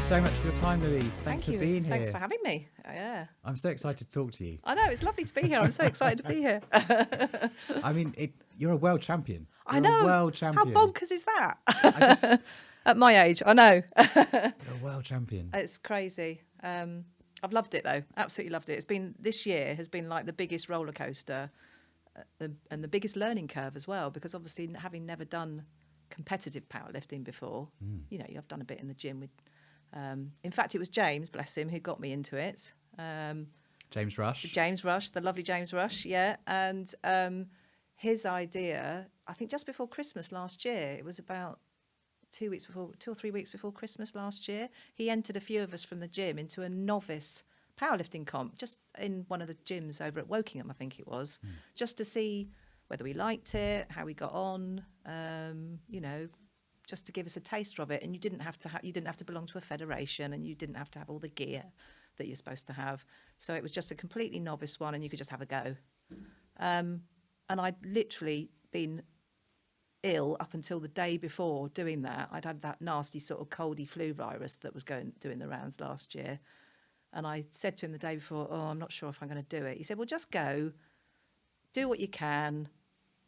so much for your time, Louise. Thanks for being here. Thanks for having me. Yeah. I'm so excited to talk to you. I know, it's lovely to be here. I'm so excited to be here. I mean, you're a world champion. I know. A world champion. How bonkers is that? At my age, I know. You're a world champion. It's crazy. I've loved it, though. Absolutely loved it. This year has been like the biggest roller coaster and the biggest learning curve as well, because obviously having never done competitive powerlifting before, you know, I've done a bit in the gym with, in fact, it was James, bless him, who got me into it. James Rush. The lovely James Rush, yeah. And his idea, I think just before Christmas last year, it was about 2 or 3 weeks before Christmas last year, he entered a few of us from the gym into a novice powerlifting comp, just in one of the gyms over at Wokingham, I think it was, just to see whether we liked it, how we got on, you know, just to give us a taster of it. And you didn't have to belong to a federation, and you didn't have to have all the gear that you're supposed to have. So it was just a completely novice one, and you could just have a go. And I'd literally been ill up until the day before doing that. I'd had that nasty sort of coldy flu virus that was doing the rounds last year. And I said to him the day before, oh, I'm not sure if I'm going to do it. He said, well, just go, do what you can.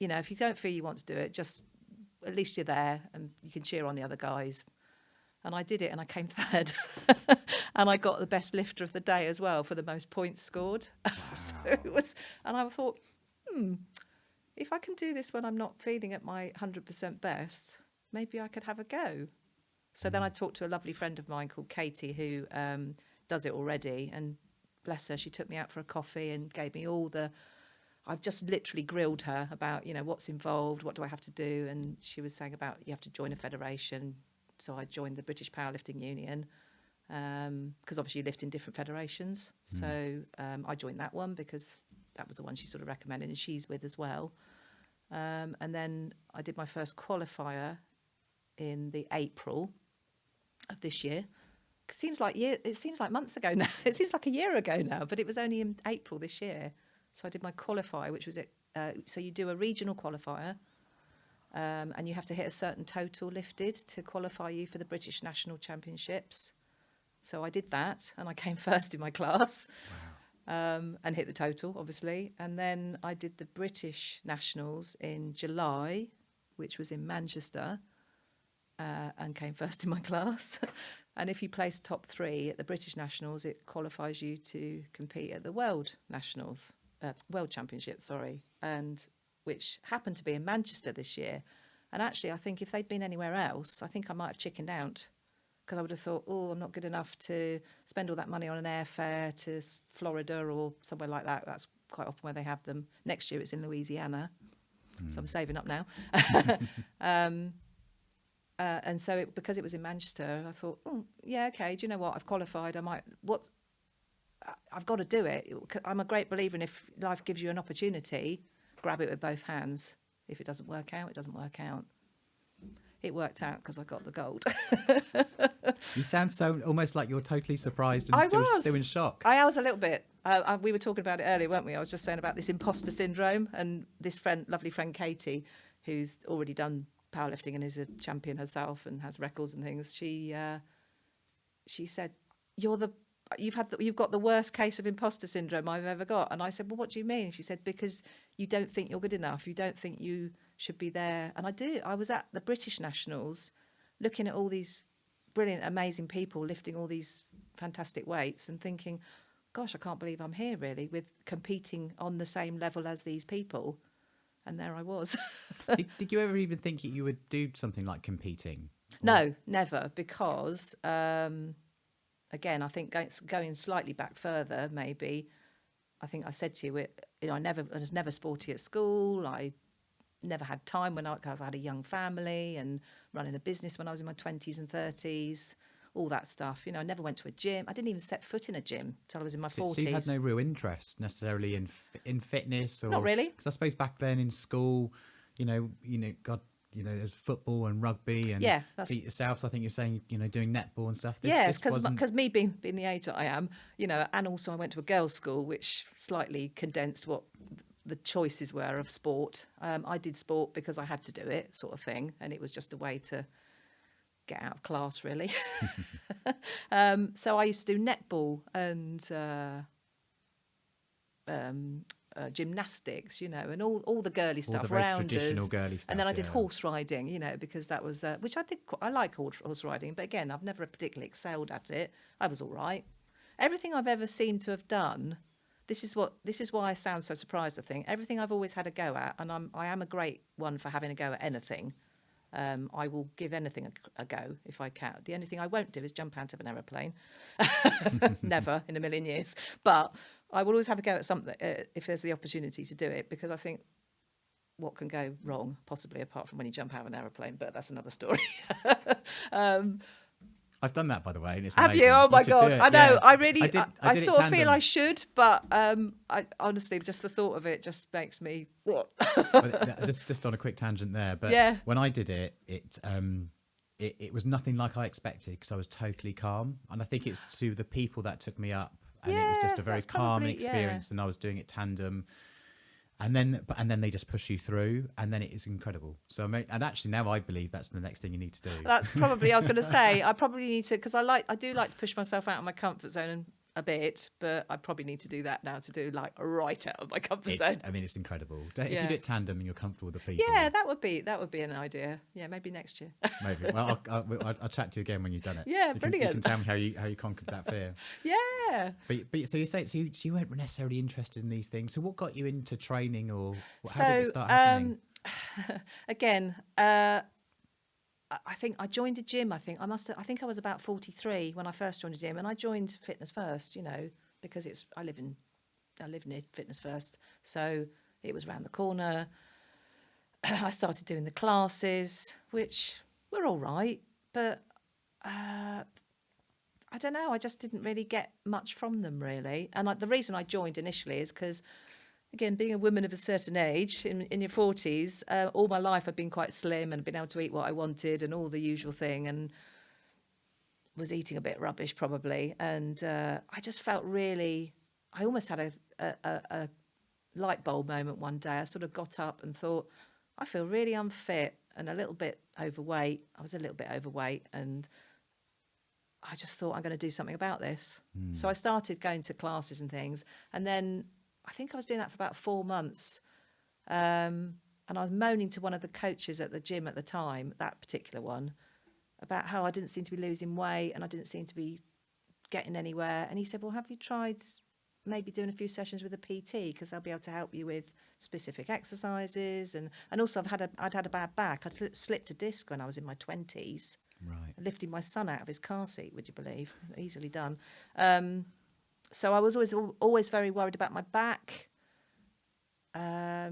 You know, if you don't feel you want to do it, just at least you're there and you can cheer on the other guys. And I did it, and I came third. And I got the best lifter of the day as well for the most points scored. Wow. So it was, and I thought, if I can do this when I'm not feeling at my 100% best, maybe I could have a go. So then I talked to a lovely friend of mine called Katie, who does it already, and bless her, she took me out for a coffee and gave me I've just literally grilled her about, you know, what's involved, what do I have to do, and she was saying about you have to join a federation. So I joined the British Powerlifting Union, because obviously you lift in different federations. So I joined that one because that was the one she sort of recommended, and she's with as well. And then I did my first qualifier in the April of this year. It seems like months ago now. It seems like a year ago now, but it was only in April this year. So I did my qualifier, which was so you do a regional qualifier, and you have to hit a certain total lifted to qualify you for the British National Championships. So I did that, and I came first in my class. Wow. And hit the total, obviously. And then I did the British Nationals in July, which was in Manchester, and came first in my class. And if you place top 3 at the British Nationals, it qualifies you to compete at the World Championships, and which happened to be in Manchester this year. And actually, I think if they'd been anywhere else, I think I might have chickened out, because I would have thought, oh, I'm not good enough to spend all that money on an airfare to Florida or somewhere like that. That's quite often where they have them. Next year it's in Louisiana, so I'm saving up now. And so because it was in Manchester, I thought, oh, yeah, okay, do you know what? I've qualified. I've got to do it. I'm a great believer in, if life gives you an opportunity, grab it with both hands. If it doesn't work out, it doesn't work out. It worked out because I got the gold. You sound so almost like you're totally surprised and still in shock. I was a little bit. We were talking about it earlier, weren't we? I was just saying about this imposter syndrome, and this lovely friend Katie, who's already done powerlifting and is a champion herself and has records and things. She said, you've got the worst case of imposter syndrome I've ever got. And I said, well, what do you mean? She said, because you don't think you're good enough. You don't think you should be there. And I did. I was at the British Nationals looking at all these brilliant, amazing people lifting all these fantastic weights and thinking, gosh, I can't believe I'm here really, with competing on the same level as these people. And there I was. Did you ever even think you would do something like competing? No, never, because again, I think going slightly back further, maybe, I think I said to you, I was never sporty at school. I never had time because I had a young family and running a business when I was in my 20s and 30s, all that stuff. You know, I never went to a gym. I didn't even set foot in a gym till I was in my 40s. So you had no real interest necessarily in fitness? Or, not really. Because I suppose back then in school, there's football and rugby and beat yourself. So I think you're saying, doing netball and stuff. Yes, because me being the age that I am, and also I went to a girls' school, which slightly condensed what the choices were of sport. I did sport because I had to do it, sort of thing, and it was just a way to get out of class, really. So I used to do netball and gymnastics, you know, and all the girly stuff, the very rounders, traditional girly stuff. and then I did horse riding, you know, because that was which I did. I like horse riding, but again, I've never particularly excelled at it. I was all right. Everything I've ever seemed to have done. This is why I sound so surprised. I think everything I've always had a go at, and I am a great one for having a go at anything. I will give anything a go if I can. The only thing I won't do is jump out of an aeroplane. Never in a million years. But I will always have a go at something if there's the opportunity to do it, because I think what can go wrong, possibly, apart from when you jump out of an aeroplane, but that's another story. I've done that, by the way. And it's have amazing. you? Oh my God. I know. Yeah. I really, I did sort of tandem. feel I should, but I honestly, just the thought of it just makes me. just on a quick tangent there, but Yeah. when I did it, it was nothing like I expected, because I was totally calm, and I think it's to the people that took me up, and it was just a very that's calm probably- experience, and I was doing it tandem. And then they just push you through, and then it is incredible. So, and actually now I believe that's the next thing you need to do. That's probably, I was going to say, I probably need to, because I do like to push myself out of my comfort zone a bit, but I probably need to do that now, to do like right out of my comfort zone. I mean, it's incredible. If Yeah. you do it tandem and you're comfortable with the people. Yeah, that would be an idea. Yeah, maybe next year. Maybe. Well, I'll chat to you again when you've done it. Yeah, you brilliant. Can tell me how you conquered that fear. Yeah. But so you say you weren't necessarily interested in these things. So what got you into training, or how So did it start happening? again, I think I joined a gym. I think I was about 43 when I first joined a gym, and I joined Fitness First, you know, because I live near Fitness First, so it was around the corner. I started doing the classes, which were all right, but I don't know. I just didn't really get much from them, really. And the reason I joined initially is because, again, being a woman of a certain age, in your 40s, all my life I've been quite slim and been able to eat what I wanted and all the usual thing, and was eating a bit rubbish probably. And I just felt really, I almost had a light bulb moment one day. I sort of got up and thought, I feel really unfit and a little bit overweight. I was a little bit overweight, and I just thought, I'm going to do something about this. So I started going to classes and things, and then I think I was doing that for about 4 months. And I was moaning to one of the coaches at the gym at the time, that particular one, about how I didn't seem to be losing weight and I didn't seem to be getting anywhere. And he said, well, have you tried maybe doing a few sessions with a PT, because they'll be able to help you with specific exercises. And also I'd had a bad back. I'd slipped a disc when I was in my 20s. Right. Lifting my son out of his car seat, would you believe? Easily done. So I was always very worried about my back. I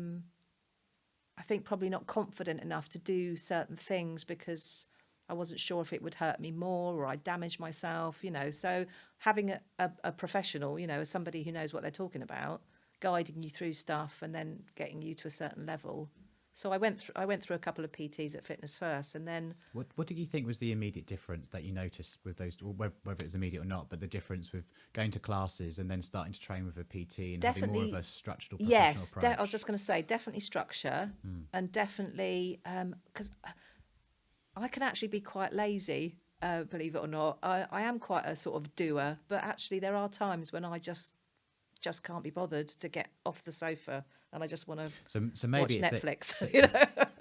think probably not confident enough to do certain things, because I wasn't sure if it would hurt me more or I'd damage myself, you know. So having a professional, you know, somebody who knows what they're talking about, guiding you through stuff and then getting you to a certain level. So I went through a couple of PTs at Fitness First, and then What do you think was the immediate difference that you noticed with those, whether it was immediate or not, but the difference with going to classes and then starting to train with a PT and having more of a structural professional yes, approach? I was just going to say definitely structure, and definitely because I can actually be quite lazy, believe it or not. I am quite a sort of doer, but actually there are times when I just can't be bothered to get off the sofa, and I just want to so maybe watch it's Netflix. You know?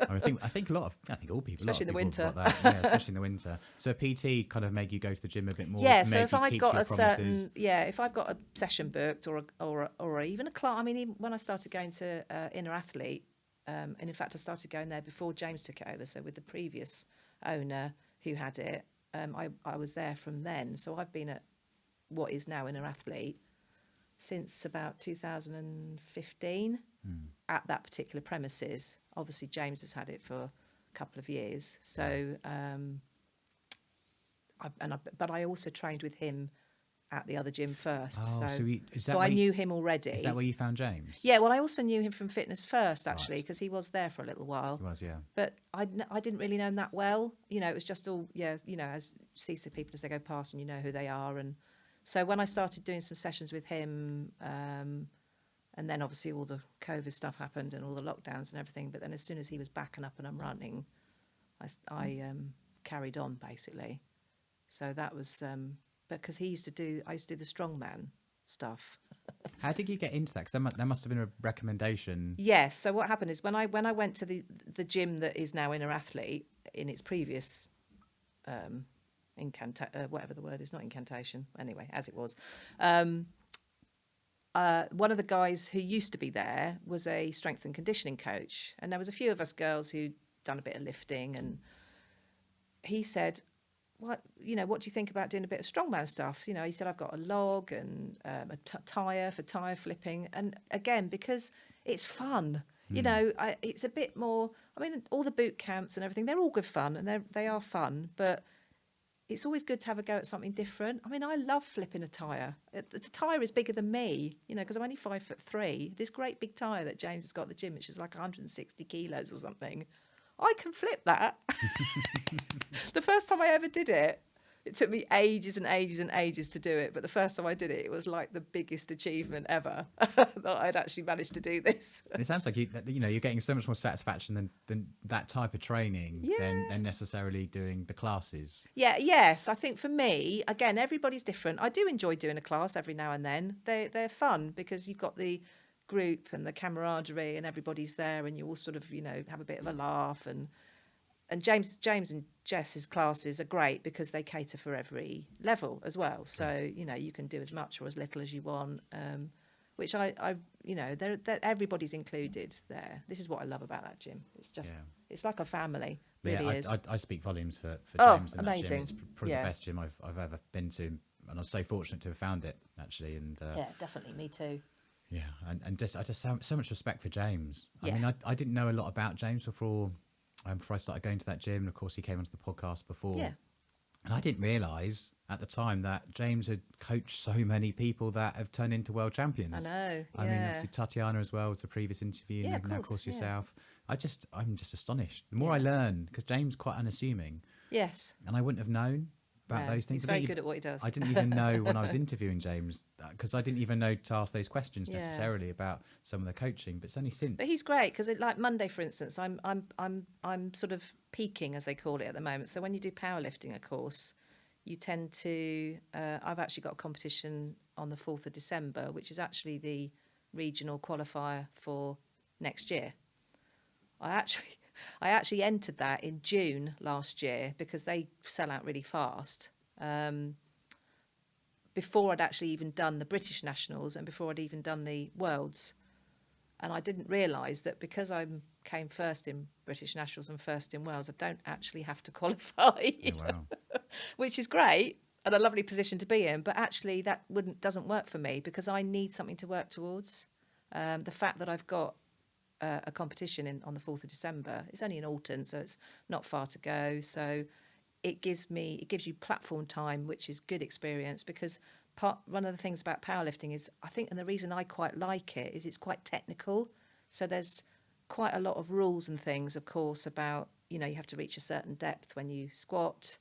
I think all people, Especially in the winter. have got that. Yeah, especially in the winter. So a PT kind of make you go to the gym a bit more. Yeah. So maybe if I've keeps got your a promises. certain, if I've got a session booked or even a class. I mean, even when I started going to Inner Athlete, and in fact I started going there before James took it over. So with the previous owner who had it, I was there from then. So I've been at what is now Inner Athlete since about 2015 at that particular premises. Obviously, James has had it for a couple of years. So, but I also trained with him at the other gym first. Oh, so I knew him already. Is that where you found James? Yeah, well, I also knew him from Fitness First, actually, because he was there for a little while. He was, yeah. But I didn't really know him that well. You know, it was just all, you know, as you see some people as they go past and you know who they are. And so when I started doing some sessions with him, and then obviously all the COVID stuff happened and all the lockdowns and everything. But then as soon as he was back and up and I'm running, I carried on basically. So that was because I used to do the strongman stuff. How did you get into that? Because there must have been a recommendation. Yes. So what happened is when I went to the gym that is now Inner Athlete in its previous whatever the word is, not incantation. Anyway, as it was. One of the guys who used to be there was a strength and conditioning coach, and there was a few of us girls who'd done a bit of lifting, and he said, what do you think about doing a bit of strongman stuff? He said, I've got a log and a tyre for tyre flipping. And again, because it's fun, it's a bit more, all the boot camps and everything, they're all good fun, and they are fun, but it's always good to have a go at something different. I love flipping a tyre. The tyre is bigger than me, because I'm only 5'3". This great big tyre that James has got at the gym, which is like 160 kilos or something, I can flip that. The first time I ever did it, it took me ages and ages and ages to do it. But the first time I did it, it was like the biggest achievement ever that I'd actually managed to do this. And it sounds like you're getting so much more satisfaction than that type of training than necessarily doing the classes. Yeah, yes. I think for me, again, everybody's different. I do enjoy doing a class every now and then. They're fun because you've got the group and the camaraderie and everybody's there and you all sort of, have a bit of a laugh. And James and Jess's classes are great because they cater for every level as well. So, you can do as much or as little as you want, which everybody's included there. This is what I love about that gym. It's just, it's like a family. Really is. I speak volumes for James and amazing. That gym. It's probably the best gym I've ever been to. And I was so fortunate to have found it, actually. And yeah, definitely. Me too. Yeah. And I just so much respect for James. Yeah. I didn't know a lot about James before I started going to that gym. And of course, he came onto the podcast before. Yeah. And I didn't realise at the time that James had coached so many people that have turned into world champions. I know. I mean, obviously Tatiana as well was the previous interview. Yeah, And now, of course, yourself. I'm just astonished. The more I learn, because James is quite unassuming. Yes. And I wouldn't have known about those things. He's very good at what he does. I didn't even know when I was interviewing James, because I didn't even know to ask those questions necessarily about some of the coaching. But it's only since. But he's great because, like Monday, for instance, I'm sort of peaking, as they call it at the moment. So when you do powerlifting, of course, you tend to. I've actually got a competition on the 4th of December, which is actually the regional qualifier for next year. I actually entered that in June last year because they sell out really fast. Before I'd actually even done the British Nationals and before I'd even done the Worlds. And I didn't realise that because I came first in British Nationals and first in Worlds, I don't actually have to qualify, wow. Which is great and a lovely position to be in. But actually that doesn't work for me because I need something to work towards. The fact that I've got a competition on the 4th of December. It's only in Alton, so it's not far to go. So it gives you platform time, which is good experience because one of the things about powerlifting is, I think, and the reason I quite like it is it's quite technical. So there's quite a lot of rules and things, of course, about, you have to reach a certain depth when you squat.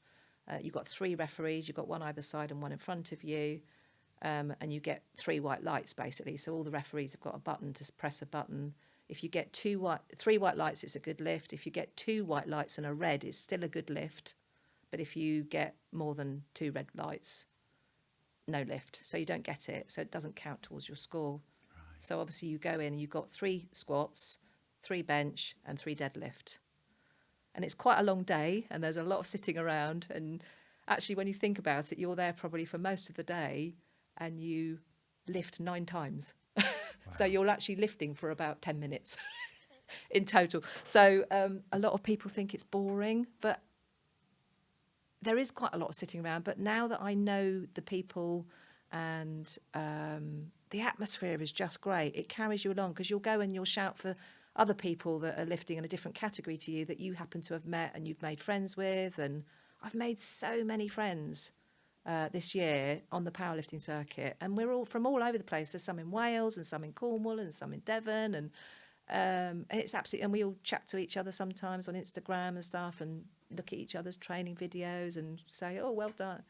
You've got 3 referees, you've got one either side and one in front of you. And you get 3 white lights, basically. So all the referees have got a button to press a button. If you get 3 white lights, it's a good lift. If you get 2 white lights and a red, it's still a good lift. But if you get more than 2 red lights, no lift. So you don't get it. So it doesn't count towards your score. Right. So obviously you go in and you've got 3 squats, 3 bench and 3 deadlift. And it's quite a long day and there's a lot of sitting around. And actually, when you think about it, you're there probably for most of the day and you lift 9 times. Wow. So you're actually lifting for about 10 minutes in total. So a lot of people think it's boring, but there is quite a lot of sitting around. But now that I know the people and the atmosphere is just great, it carries you along because you'll go and you'll shout for other people that are lifting in a different category to you that you happen to have met and you've made friends with. And I've made so many friends this year on the powerlifting circuit, and we're all from all over the place. There's some in Wales and some in Cornwall and some in Devon, and it's absolutely. And we all chat to each other sometimes on Instagram and stuff, and look at each other's training videos and say, "Oh, well done."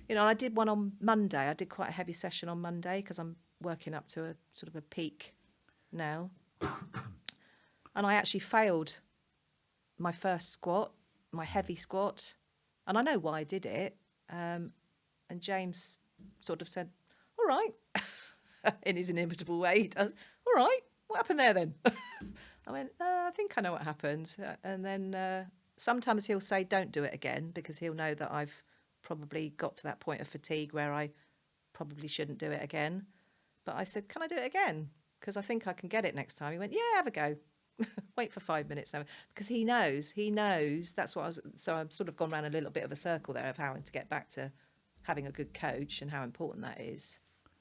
I did one on Monday. I did quite a heavy session on Monday because I'm working up to a sort of a peak now, and I actually failed my first squat, my heavy squat. And I know why I did it. And James sort of said, all right, in his inimitable way, he does, all right, what happened there then? I went, I think I know what happened. And then sometimes he'll say, don't do it again, because he'll know that I've probably got to that point of fatigue where I probably shouldn't do it again. But I said, can I do it again? Because I think I can get it next time. He went, yeah, have a go. Wait for 5 minutes now. Because he knows that's what I was. So I've sort of gone around a little bit of a circle there of how to get back to having a good coach and how important that is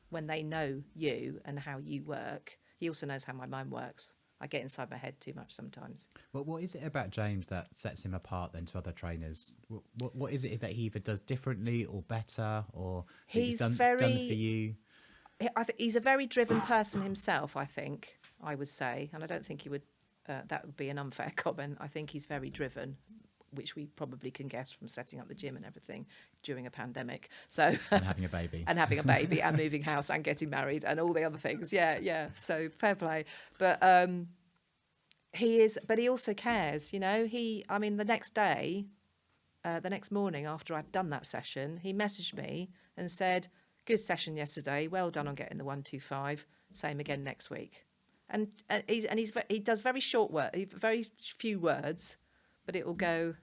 when they know you and how you work. He also knows how my mind works. I get inside my head too much sometimes. Well, what is it about James that sets him apart then to other trainers? What is it that he either does differently or better, or he's done for you? He's a very driven person himself, I think, I would say. And I don't think he would, that would be an unfair comment. I think he's very driven, which we probably can guess from setting up the gym and everything during a pandemic. So and having a baby. And having a baby and moving house and getting married and all the other things. Yeah. So fair play. But he also cares, you know. The next day, the next morning after I'd done that session, he messaged me and said, good session yesterday. Well done on getting the 125. Same again next week. And he does very short work, very few words, but it will go.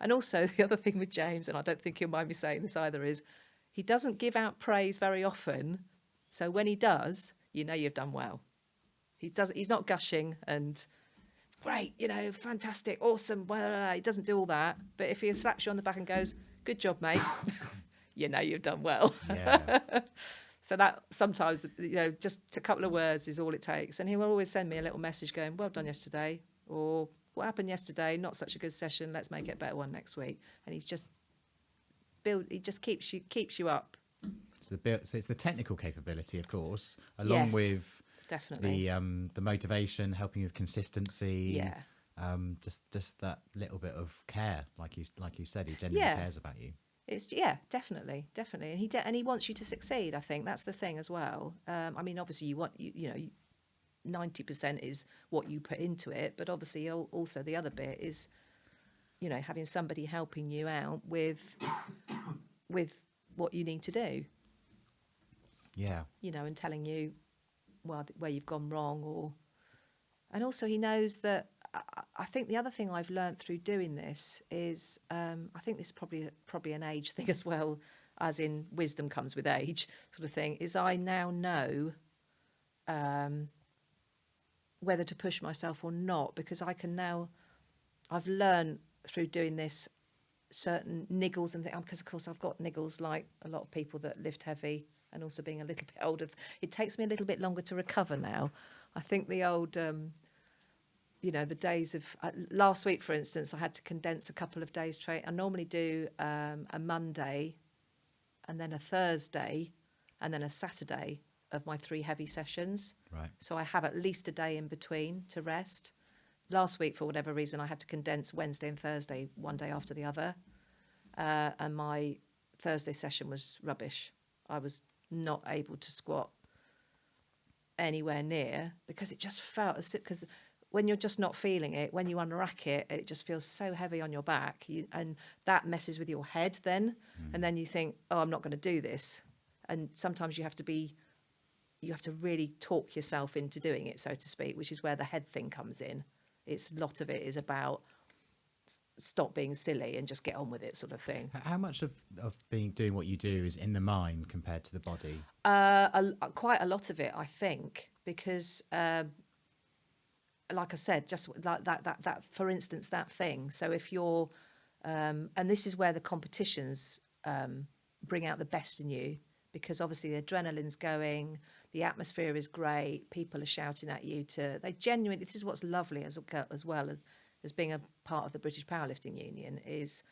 And also the other thing with James, and I don't think he'll mind me saying this either, is he doesn't give out praise very often. So when he does, you know you've done well. He's not gushing and great, you know, fantastic, awesome. Blah, blah, blah. He doesn't do all that. But if he slaps you on the back and goes, good job, mate, you know you've done well. Yeah. So that sometimes, you know, just a couple of words is all it takes. And he will always send me a little message going, well done yesterday, or what happened yesterday, not such a good session, let's make it a better one next week. And he just keeps you up. So it's the technical capability, of course, along with definitely the motivation, helping with consistency. Yeah. Just that little bit of care, like you said, he genuinely cares about you. It's definitely, and he wants you to succeed. I think that's the thing as well. Obviously you want you know 90% is what you put into it, but obviously also the other bit is, you know, having somebody helping you out with what you need to do. Yeah. You know, and telling you where you've gone wrong, and also he knows that. I think the other thing I've learned through doing this is, I think this is probably an age thing as well, as in wisdom comes with age sort of thing, is I now know whether to push myself or not, because I've learned through doing this certain niggles and things, because of course I've got niggles like a lot of people that lift heavy, and also being a little bit older. It takes me a little bit longer to recover now. I think the old... the days of last week, for instance, I had to condense a couple of days training. I normally do a Monday and then a Thursday and then a Saturday of my 3 heavy sessions. Right. So I have at least a day in between to rest. Last week, for whatever reason, I had to condense Wednesday and Thursday, one day after the other. And my Thursday session was rubbish. I was not able to squat anywhere near, because it just felt because when you're just not feeling it, when you unrack it, it just feels so heavy on your back, and that messes with your head then. And then you think, oh, I'm not going to do this. And sometimes you have to really talk yourself into doing it, so to speak, which is where the head thing comes in. A lot of it is about stop being silly and just get on with it, sort of thing. How much of doing what you do is in the mind compared to the body? Quite a lot of it, I think, because... like I said, just like that, for instance, that thing. So if you're, and this is where the competitions bring out the best in you, because obviously the adrenaline's going, the atmosphere is great, people are shouting at you they genuinely, this is what's lovely as well as being a part of the British Powerlifting Union, is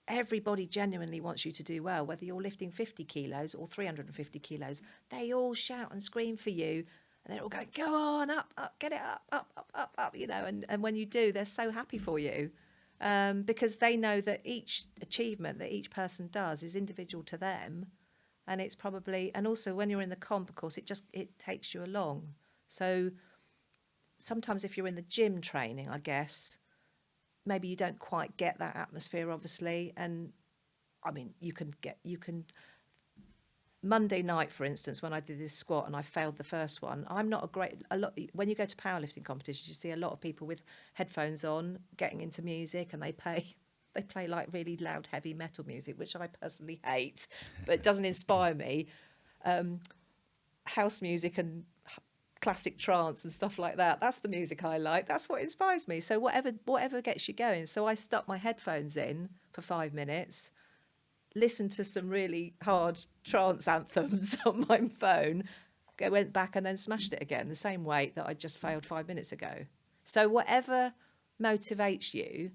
everybody genuinely wants you to do well, whether you're lifting 50 kilos or 350 kilos, they all shout and scream for you. And they're all going, go on, up, get it up, you know. And when you do, they're so happy for you, because they know that each achievement that each person does is individual to them. And it's probably, and also when you're in the comp, of course, it takes you along. So sometimes if you're in the gym training, I guess, maybe you don't quite get that atmosphere, obviously. And I mean, you can Monday night, for instance, when I did this squat and I failed the first one, when you go to powerlifting competitions, you see a lot of people with headphones on getting into music, and they play like really loud, heavy metal music, which I personally hate, but it doesn't inspire me. House music and classic trance and stuff like that, that's the music I like. That's what inspires me. So whatever gets you going. So I stuck my headphones in for 5 minutes, listened to some really hard trance anthems on my phone, went back and then smashed it again, the same weight that I just failed 5 minutes ago. So whatever motivates you,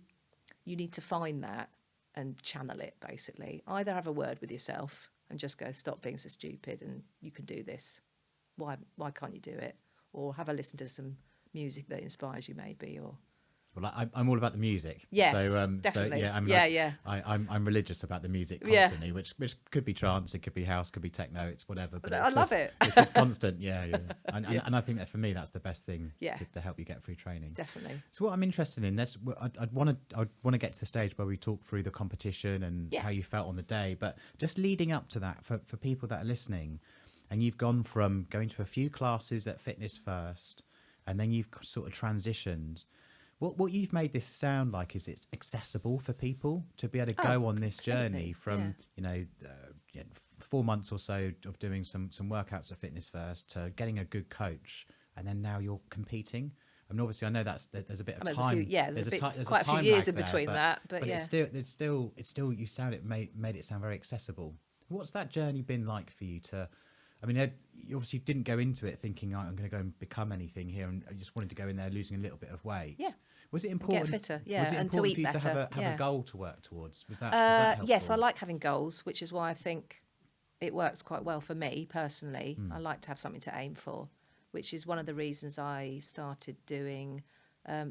you need to find that and channel it, basically. Either have a word with yourself and just go, stop being so stupid and you can do this. Why can't you do it? Or have a listen to some music that inspires you, maybe, or... Well, I'm all about the music. Yes, So, definitely. yeah, I'm religious about the music constantly, which could be trance, it could be house, could be techno, it's whatever. But I love it. It's just constant, yeah. And I think that for me, that's the best thing to help you get through training. Definitely. So what I'm interested in, I'd want to get to the stage where we talk through the competition and how you felt on the day. But just leading up to that, for people that are listening, and you've gone from going to a few classes at Fitness First, and then you've sort of transitioned. What you've made this sound like is it's accessible for people to be able to go on this journey from 4 months or so of doing some workouts at Fitness First to getting a good coach, and then now you're competing. I mean, obviously, I know there's a bit of time. There's quite a few years in between that, but yeah, it's still you made it sound very accessible. What's that journey been like for you to? I mean, you obviously didn't go into it thinking, I'm going to go and become anything here, and I just wanted to go in there losing a little bit of weight. Yeah. Was it important? Get fitter, Was it and important to eat for you better. to have a goal to work towards? Was that helpful? Yes, I like having goals, which is why I think it works quite well for me personally. I like to have something to aim for, which is one of the reasons I started doing.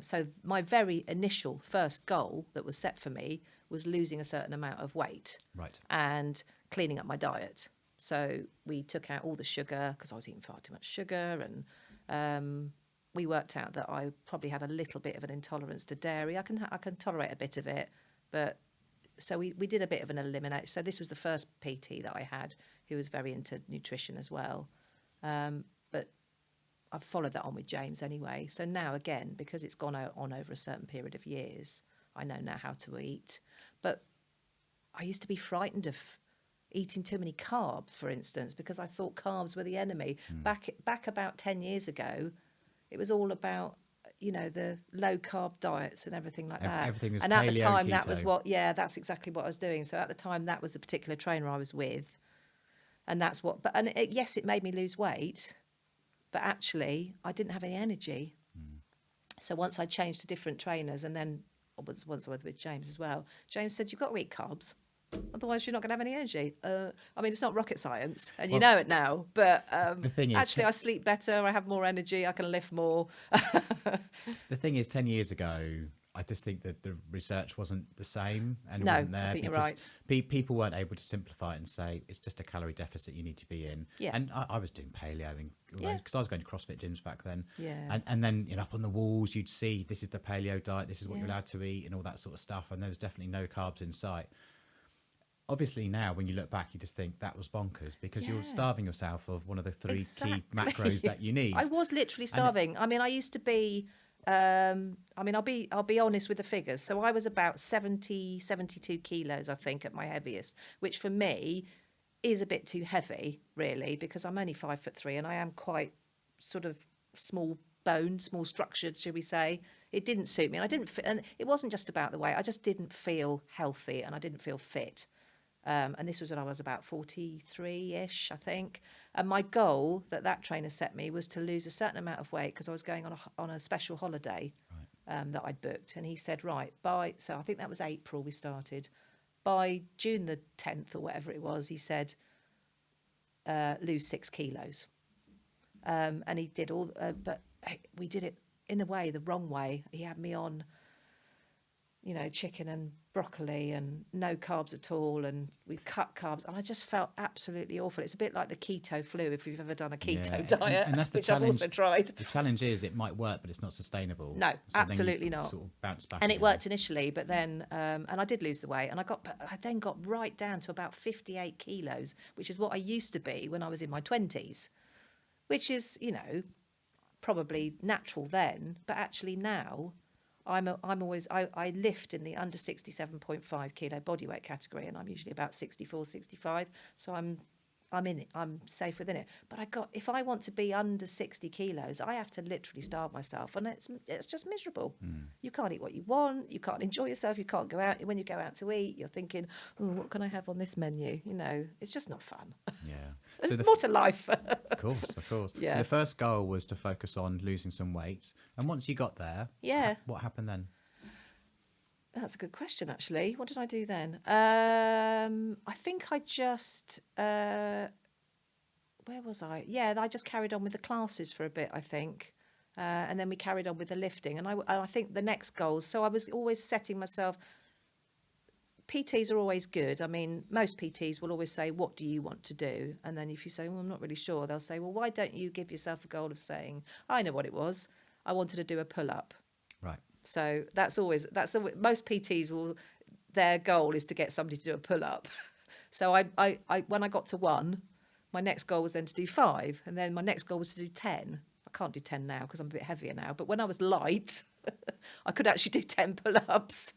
So my very initial first goal that was set for me was losing a certain amount of weight, right, and cleaning up my diet. So we took out all the sugar because I was eating far too much sugar, and we worked out that I probably had a little bit of an intolerance to dairy. I can tolerate a bit of it, but so we did a bit of an elimination. So this was the first PT that I had who was very into nutrition as well, but I've followed that on with James anyway. So now again, because it's gone on over a certain period of years, I know now how to eat. But I used to be frightened of eating too many carbs, for instance, because I thought carbs were the enemy. Back about 10 years ago, it was all about, the low carb diets and everything like that. Everything was and at paleo, the time, keto. that was that's exactly what I was doing. So at the time, that was the particular trainer I was with, and that's what. Yes, it made me lose weight, but actually, I didn't have any energy. So once I changed to different trainers, and then once I was with James as well, James said, "You've got to eat carbs. Otherwise, you're not going to have any energy." I mean, it's not rocket science, and you know it now. But the thing is, actually, I sleep better. I have more energy. I can lift more. The thing is, 10 years ago, I just think that the research wasn't the same, and it No, wasn't there I think you're because right. People weren't able to simplify it and say it's just a calorie deficit you need to be in. Yeah. And I was doing paleo because I was going to CrossFit gyms back then. Yeah. And then up on the walls you'd see this is the paleo diet, this is what you're allowed to eat, and all that sort of stuff. And there was definitely no carbs in sight. Obviously now when you look back you just think that was bonkers because you're starving yourself of one of the three key macros that you need. I was literally starving. I mean, I used to be I'll be honest with the figures. So I was about 72 kilos, I think, at my heaviest, which for me is a bit too heavy, really, because I'm only 5'3" and I am quite sort of small boned, small structured, should we say. It didn't suit me, and it wasn't just about the weight. I just didn't feel healthy, and I didn't feel fit. And this was when I was about 43-ish, I think. And my goal that trainer set me was to lose a certain amount of weight because I was going on a special holiday that I'd booked. And he said, so I think that was April we started. By June the 10th or whatever it was, he said, lose 6 kilos. And he did all, but we did it in a way, the wrong way. He had me on chicken and broccoli and no carbs at all, and we cut carbs, and I just felt absolutely awful. It's a bit like the keto flu, if you've ever done a keto diet, and that's the which challenge. I've also tried. The challenge is it might work, but it's not sustainable. No, so absolutely then you not. sort of bounce back And again. it worked initially, but then, and I did lose the weight, and I then got right down to about 58 kilos, which is what I used to be when I was in my 20s, which is, probably natural then, but actually now I lift in the under 67.5 kilo bodyweight category, and I'm usually about 64, 65. So I'm in it. I'm safe within it. But if I want to be under 60 kilos, I have to literally starve myself, and it's just miserable. You can't eat what you want. You can't enjoy yourself. You can't go out. When you go out to eat, you're thinking, oh, what can I have on this menu? It's just not fun. Yeah. There's more to life. Of course. Yeah. So the first goal was to focus on losing some weight. And once you got there, what happened then? That's a good question, actually. What did I do then? I think I just... where was I? Yeah, I just carried on with the classes for a bit, I think. And then we carried on with the lifting. And I think the next goals... So I was always setting myself... PTs are always good. I mean, most PTs will always say, what do you want to do? And then if you say, well, I'm not really sure, they'll say, well, why don't you give yourself a goal of saying, I know what it was. I wanted to do a pull-up. Right. So most PTs their goal is to get somebody to do a pull-up. So I when I got to 1, my next goal was then to do 5. And then my next goal was to do 10. I can't do 10 now because I'm a bit heavier now. But when I was light, I could actually do 10 pull-ups.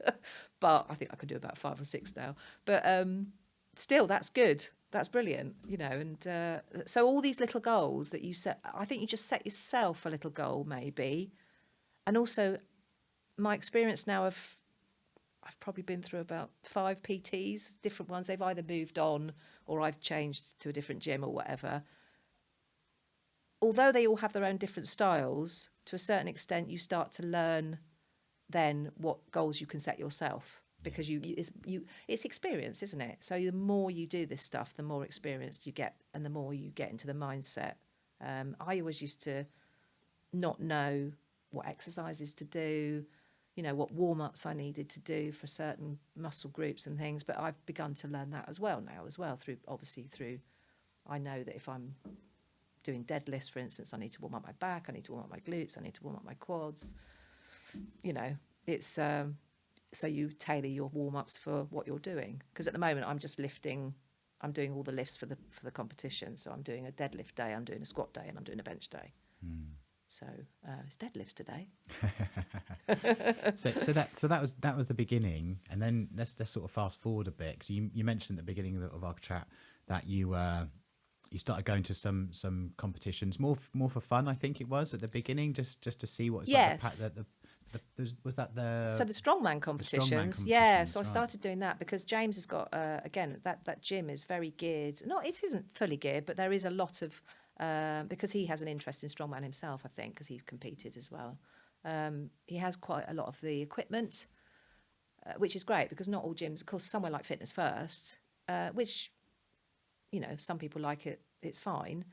But I think I could do about 5 or 6 now. But still, that's good. That's brilliant, And so all these little goals that you set, I think you just set yourself a little goal maybe. And also my experience now I've probably been through about 5 PTs, different ones. They've either moved on or I've changed to a different gym or whatever. Although they all have their own different styles, to a certain extent, you start to learn then what goals you can set yourself, because it's experience, isn't it? So the more you do this stuff, the more experienced you get, and the more you get into the mindset. I always used to not know what exercises to do, what warm-ups I needed to do for certain muscle groups and things, but I've begun to learn that as well through I know that if I'm doing deadlifts, for instance, I need to warm up my back, I need to warm up my glutes, I need to warm up my quads. It's so you tailor your warm-ups for what you're doing, because at the moment I'm just lifting. I'm doing all the lifts for the competition, so I'm doing a deadlift day, I'm doing a squat day, and I'm doing a bench day. So it's deadlifts today. so that was the beginning, and then let's sort of fast forward a bit, because you mentioned at the beginning of our chat that you started going to some competitions more for fun. I think it was at the beginning, just to see what. Yes. Was that the strongman competitions? Yeah. So I started doing that because James has got again that gym is very geared. No, it isn't fully geared, but there is a lot of because he has an interest in strongman himself. I think because he's competed as well. He has quite a lot of the equipment, which is great because not all gyms. Of course, somewhere like Fitness First, which some people like it. It's fine.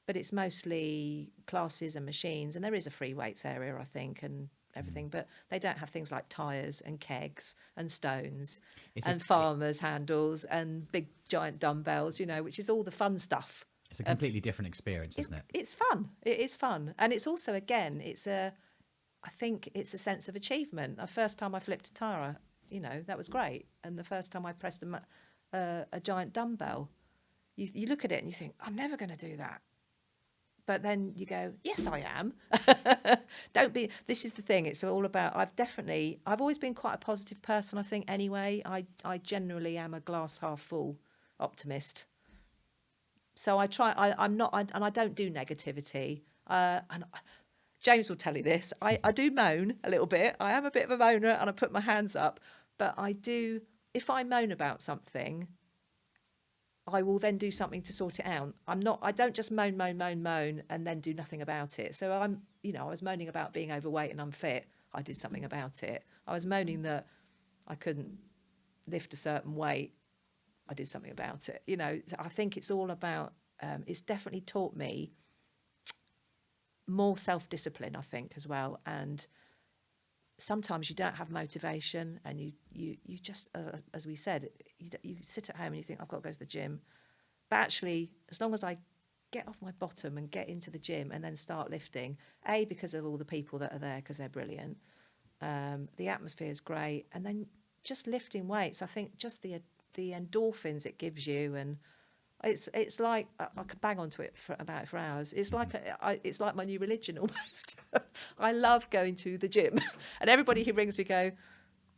But it's mostly classes and machines, and there is a free weights area, I think, and everything. But they don't have things like tyres and kegs and stones and farmers' handles and big giant dumbbells, which is all the fun stuff. It's a completely different experience, isn't it? It's fun. It is fun. And it's also, again, I think it's a sense of achievement. The first time I flipped a Tara, that was great. And the first time I pressed a giant dumbbell, you look at it and you think, I'm never going to do that. But then you go, yes, I am. This is the thing. It's all about, I've always been quite a positive person, I think, anyway. I generally am a glass half full optimist. So I don't do negativity. And James will tell you this. I do moan a little bit. I am a bit of a moaner and I put my hands up. But if I moan about something, I will then do something to sort it out. I don't just moan and then do nothing about it. So I was moaning about being overweight and unfit. I did something about it. I was moaning that I couldn't lift a certain weight. I did something about it. I think it's all about, it's definitely taught me more self-discipline, I think, as well. And sometimes you don't have motivation, and you just, as we said, you sit at home and you think, I've got to go to the gym. But actually, as long as I get off my bottom and get into the gym and then start lifting, because of all the people that are there, because they're brilliant, the atmosphere is great, and then just lifting weights, I think just the endorphins it gives you, and it's like I could bang onto it for hours. It's like it's like my new religion almost. I love going to the gym, and everybody who rings me go,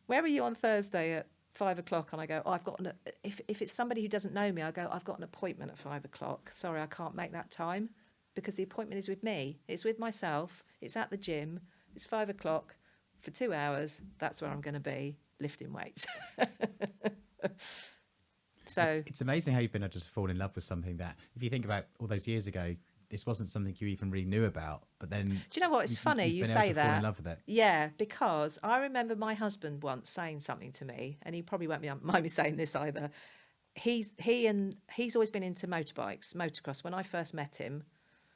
"Where are you on Thursday at 5 o'clock?" And I go, "Oh, I've got if it's somebody who doesn't know me, I go, I've got an appointment at 5 o'clock. Sorry, I can't make that time, because the appointment is with me. It's with myself. It's at the gym. It's 5 o'clock for 2 hours. That's where I'm going to be lifting weights." So it's amazing how you've been able to just fall in love with something that, if you think about all those years ago, this wasn't something you even really knew about. But then, do you know what? It's funny you say that. Fall in love with it. Yeah, because I remember my husband once saying something to me, and he probably won't mind me saying this either. He's always been into motorbikes, motocross. When I first met him,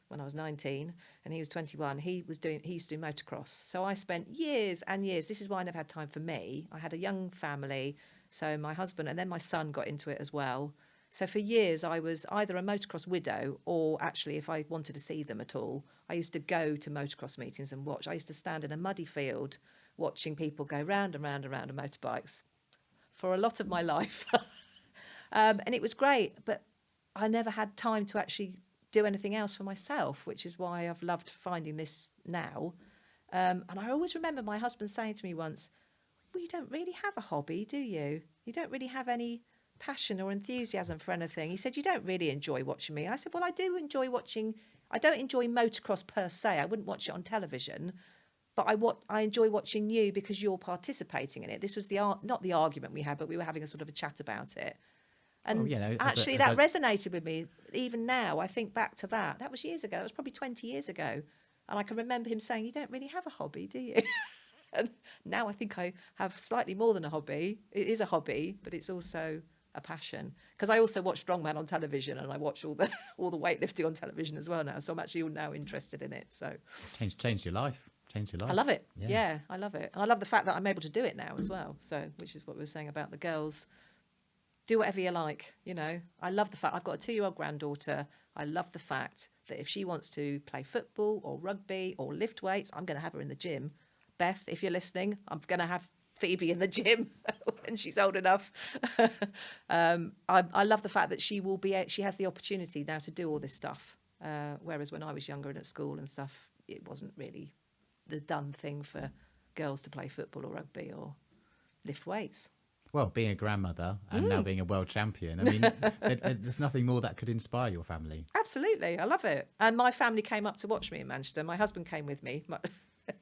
when I was 19 and he was 21, he used to do motocross. So I spent years and years. This is why I never had time for me. I had a young family. So my husband and then my son got into it as well. So for years, I was either a motocross widow, or actually, if I wanted to see them at all, I used to go to motocross meetings and watch. I used to stand in a muddy field watching people go round and round and round on motorbikes for a lot of my life. And it was great, but I never had time to actually do anything else for myself, which is why I've loved finding this now. And I always remember my husband saying to me once, "Well, you don't really have a hobby, do you? You don't really have any passion or enthusiasm for anything." He said, "You don't really enjoy watching me." I said, "Well, I do enjoy watching. I don't enjoy motocross per se. I wouldn't watch it on television, but I enjoy watching you because you're participating in it." This was not the argument we had, but we were having a sort of a chat about it. And actually, that resonated with me. Even now, I think back to that. That was years ago. It was probably 20 years ago. And I can remember him saying, "You don't really have a hobby, do you?" And now I think I have slightly more than a hobby. It is a hobby, but it's also a passion. Because I also watch strongman on television, and I watch all the weightlifting on television as well now. So I'm actually now interested in it. So changed your life. I love it. Yeah, I love it. And I love the fact that I'm able to do it now as well. So, which is what we were saying about the girls. Do whatever you like, you know. I love the fact I've got a 2-year-old granddaughter. I love the fact that if she wants to play football or rugby or lift weights, I'm going to have her in the gym. Beth, if you're listening, I'm going to have Phoebe in the gym when she's old enough. I love the fact that she has the opportunity now to do all this stuff. Whereas when I was younger and at school and stuff, it wasn't really the done thing for girls to play football or rugby or lift weights. Well, being a grandmother and now being a world champion, I mean, there's nothing more that could inspire your family. Absolutely. I love it. And my family came up to watch me in Manchester. My husband came with me.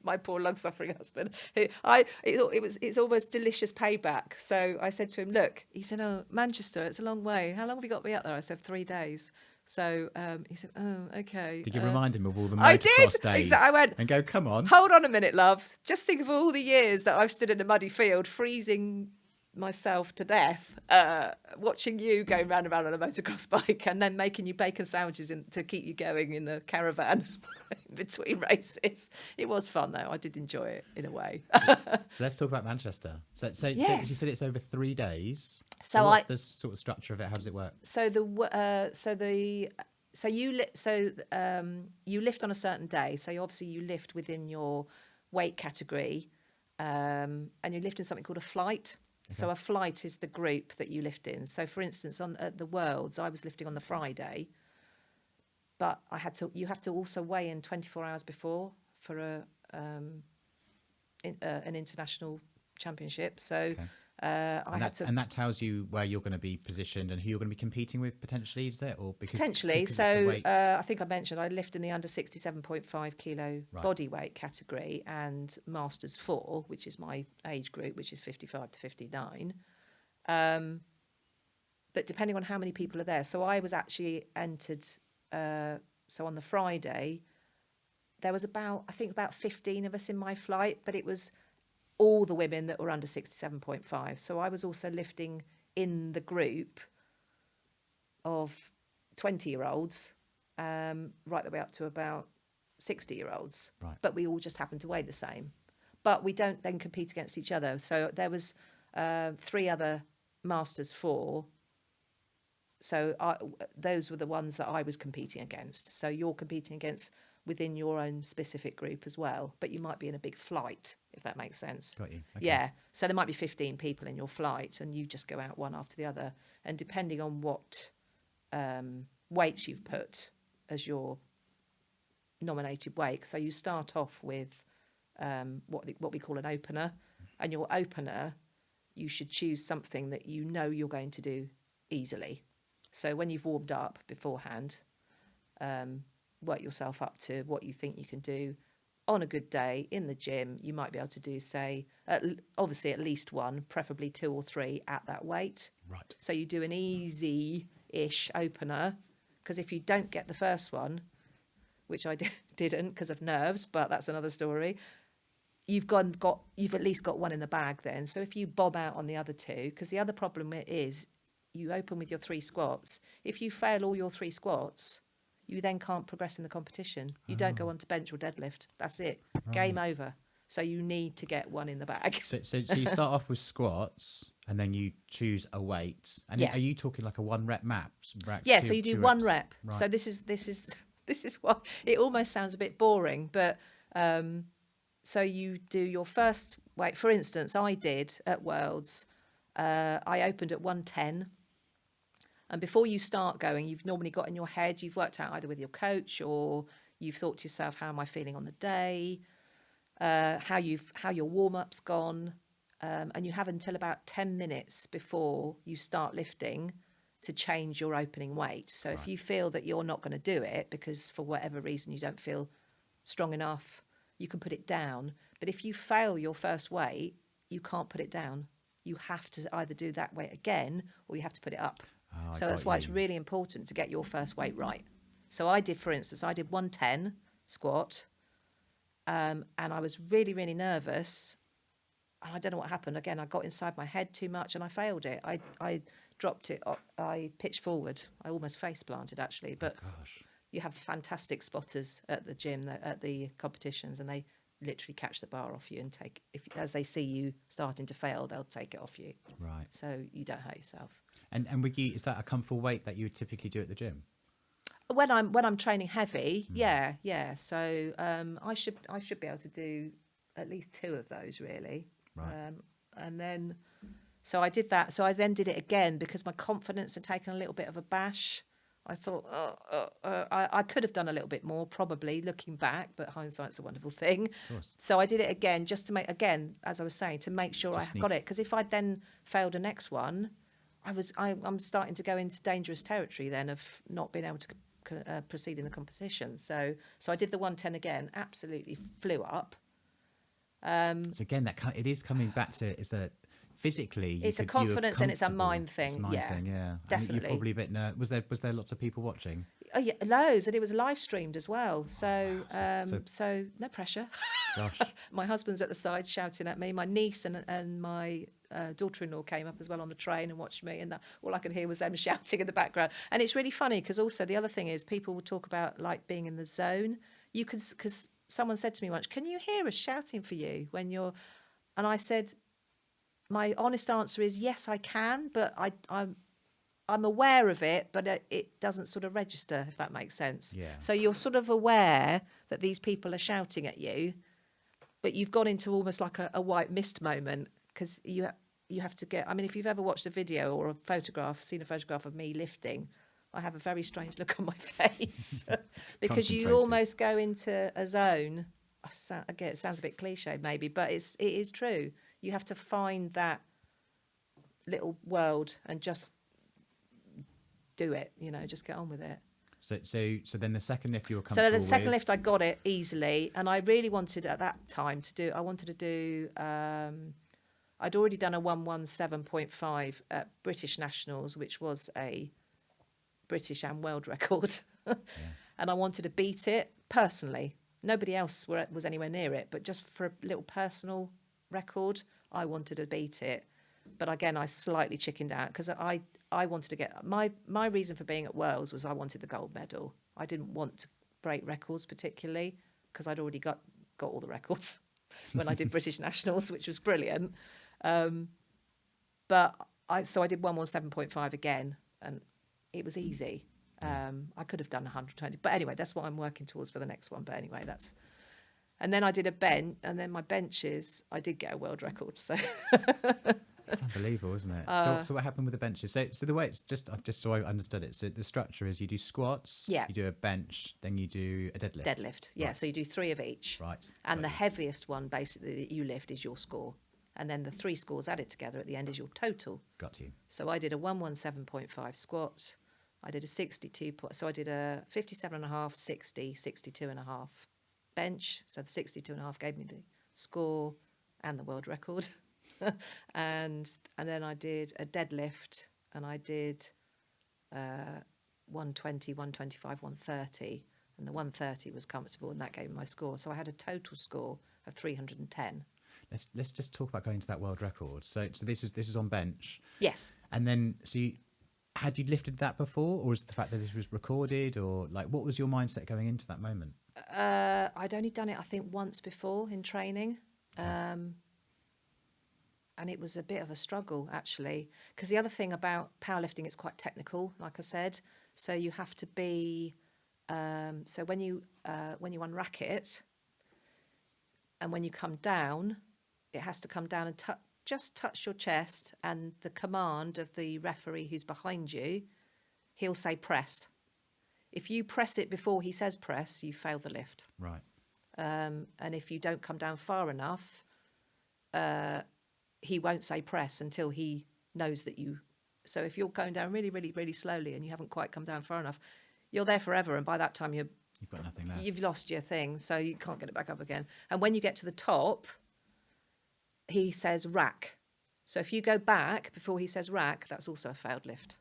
My poor long-suffering husband. It's almost delicious payback. So I said to him, "Look," he said, "Oh, Manchester, it's a long way. How long have you got me up there?" I said, 3 days. So he said, "Oh, okay." Did you remind him of all the motocross days? Exactly. I went, and go, "Come on. Hold on a minute, love. Just think of all the years that I've stood in a muddy field, freezing myself to death, watching you going round and round on a motocross bike, and then making you bacon sandwiches to keep you going in the caravan in between races." It was fun though. I did enjoy it in a way. So let's talk about Manchester. So Yes. you said it's over 3 days. So what's the sort of structure of it? How does it work? You lift on a certain day. So you lift within your weight category, and you lift in something called a flight. Okay. So a flight is the group that you lift in. So for instance, at the Worlds, I was lifting on the Friday, but you have to also weigh in 24 hours before for an international championship. So okay. And that tells you where you're going to be positioned and who you're going to be competing with potentially, is it? Or potentially. So I think I mentioned I lift in the under 67.5 kilo body weight category and Masters 4, which is my age group, which is 55 to 59. But depending on how many people are there. So I was actually entered. So on the Friday, there was about 15 of us in my flight, but it was all the women that were under 67.5. So I was also lifting in the group of 20-year-olds, right the way up to about 60-year-olds. Right. But we all just happened to weigh the same. but we don't then compete against each other. So there was 3 other Masters 4. So those were the ones that I was competing against. So you're competing against within your own specific group as well, but you might be in a big flight, if that makes sense. Got you. Okay. Yeah. So there might be 15 people in your flight, and you just go out one after the other. And depending on what weights you've put as your nominated weight, so you start off with what we call an opener, and your opener, you should choose something that you know you're going to do easily. So when you've warmed up beforehand, work yourself up to what you think you can do on a good day in the gym. You might be able to do, say, obviously at least 1, preferably 2 or 3 at that weight. Right. So you do an easy-ish opener, because if you don't get the first one, which I didn't because of nerves, but that's another story, you've at least got 1 in the bag then. So if you bob out on the other 2, because the other problem is you open with your 3 squats. If you fail all your 3 squats, you then can't progress in the competition. You don't go on to bench or deadlift. That's it. Right. Game over. So you need to get 1 in the bag. So you start off with squats, and then you choose a weight. And are you talking like a 1 rep max? Yeah. So you do 1 rep. Right. So this is what it almost sounds a bit boring, but so you do your first weight. For instance, I did at Worlds. I opened at 110. And before you start going, you've normally got in your head, you've worked out either with your coach, or you've thought to yourself, how am I feeling on the day? How your warm-up's gone. And you have until about 10 minutes before you start lifting to change your opening weight. So if you feel that you're not going to do it because for whatever reason you don't feel strong enough, you can put it down. But if you fail your first weight, you can't put it down. You have to either do that weight again, or you have to put it up. Oh, so that's why it's really important to get your first weight right. So for instance, I did 110 squat, and I was really, really nervous. And I don't know what happened. Again, I got inside my head too much and I failed it. I dropped it. I pitched forward. I almost face planted, actually. But you have fantastic spotters at the gym, at the competitions, and they literally catch the bar off you and as they see you starting to fail, they'll take it off you. Right. So you don't hurt yourself. And with you, is that a comfortable weight that you would typically do at the gym? When I'm training heavy, yeah. So I should be able to do at least 2 of those, really. Right. And then, so I did that. So I then did it again because my confidence had taken a little bit of a bash. I thought I could have done a little bit more, probably, looking back, but hindsight's a wonderful thing. So I did it again just to make, again, as I was saying, to make sure I got it. Because if I then failed the next one, I'm starting to go into dangerous territory then of not being able to proceed in the competition. So I did the 110 again, absolutely flew up. So again, it is coming back to physically, it's a confidence and it's a mind thing. It's a mind thing, yeah. Definitely. You're probably a bit nervous. Was there lots of people watching? Oh yeah, loads, and it was live streamed as well. So so no pressure. Gosh. My husband's at the side shouting at me. My niece and my daughter-in-law came up as well on the train and watched me, and all I could hear was them shouting in the background. And it's really funny because also the other thing is people will talk about like being in the zone. You could, because someone said to me once, "Can you hear us shouting for you when you're?" And I said, my honest answer is yes, I can, but I'm aware of it, but it doesn't sort of register, if that makes sense. Yeah. So you're sort of aware that these people are shouting at you, but you've gone into almost like a white mist moment because you have to get. I mean, if you've ever watched a video or seen a photograph of me lifting, I have a very strange look on my face because you almost go into a zone. Again, it sounds a bit cliche maybe, but it is true. You have to find that little world and just do it, just get on with it. So then the second lift you were comfortable with. So the second lift I got it easily, and I really wanted at that time to do I'd already done a 117.5 at British Nationals, which was a British and world record. Yeah. And I wanted to beat it personally. Nobody else was anywhere near it, but just for a little personal record, I wanted to beat it. But again, I slightly chickened out because I wanted to get my reason for being at Worlds was I wanted the gold medal. I didn't want to break records particularly because I'd already got all the records. when I did British Nationals, which was brilliant. But I did 117.5 again, and it was easy. I could have done 120, but anyway, that's what I'm working towards for the next one. But anyway, and then I did a bench, and then my benches, I did get a world record. So it's unbelievable, isn't it? So what happened with the benches? So the way it's just so I understood it. So the structure is you do squats, you do a bench, then you do a deadlift. Deadlift, yeah. Right. So you do 3 of each. Right. And the heaviest one, basically, that you lift is your score. And then the 3 scores added together at the end is your total. Got you. So I did a 117.5 squat. I did a 62. So I did a 57.5, 60, 62.5 bench. So the 62.5 gave me the score and the world record. and then I did a deadlift, and I did 120, 125, 130. And the 130 was comfortable, and that gave me my score. So I had a total score of 310. Let's just talk about going to that world record. So this is on bench. Yes. And then had you lifted that before, or was it the fact that this was recorded, or like what was your mindset going into that moment? I'd only done it, I think, once before in training. And it was a bit of a struggle, actually, because the other thing about powerlifting, it's quite technical, like I said. So you have to be so when you unrack it, and when you come down, it has to come down and just touch your chest, and the command of the referee who's behind you, he'll say press. If you press it before he says press, you fail the lift. Right. And if you don't come down far enough, he won't say press until he knows that you... So if you're going down really, really, really slowly and you haven't quite come down far enough, you're there forever, and by that time you've got nothing left. You've lost your thing, so you can't get it back up again. And when you get to the top, he says rack. So if you go back before he says rack, that's also a failed lift.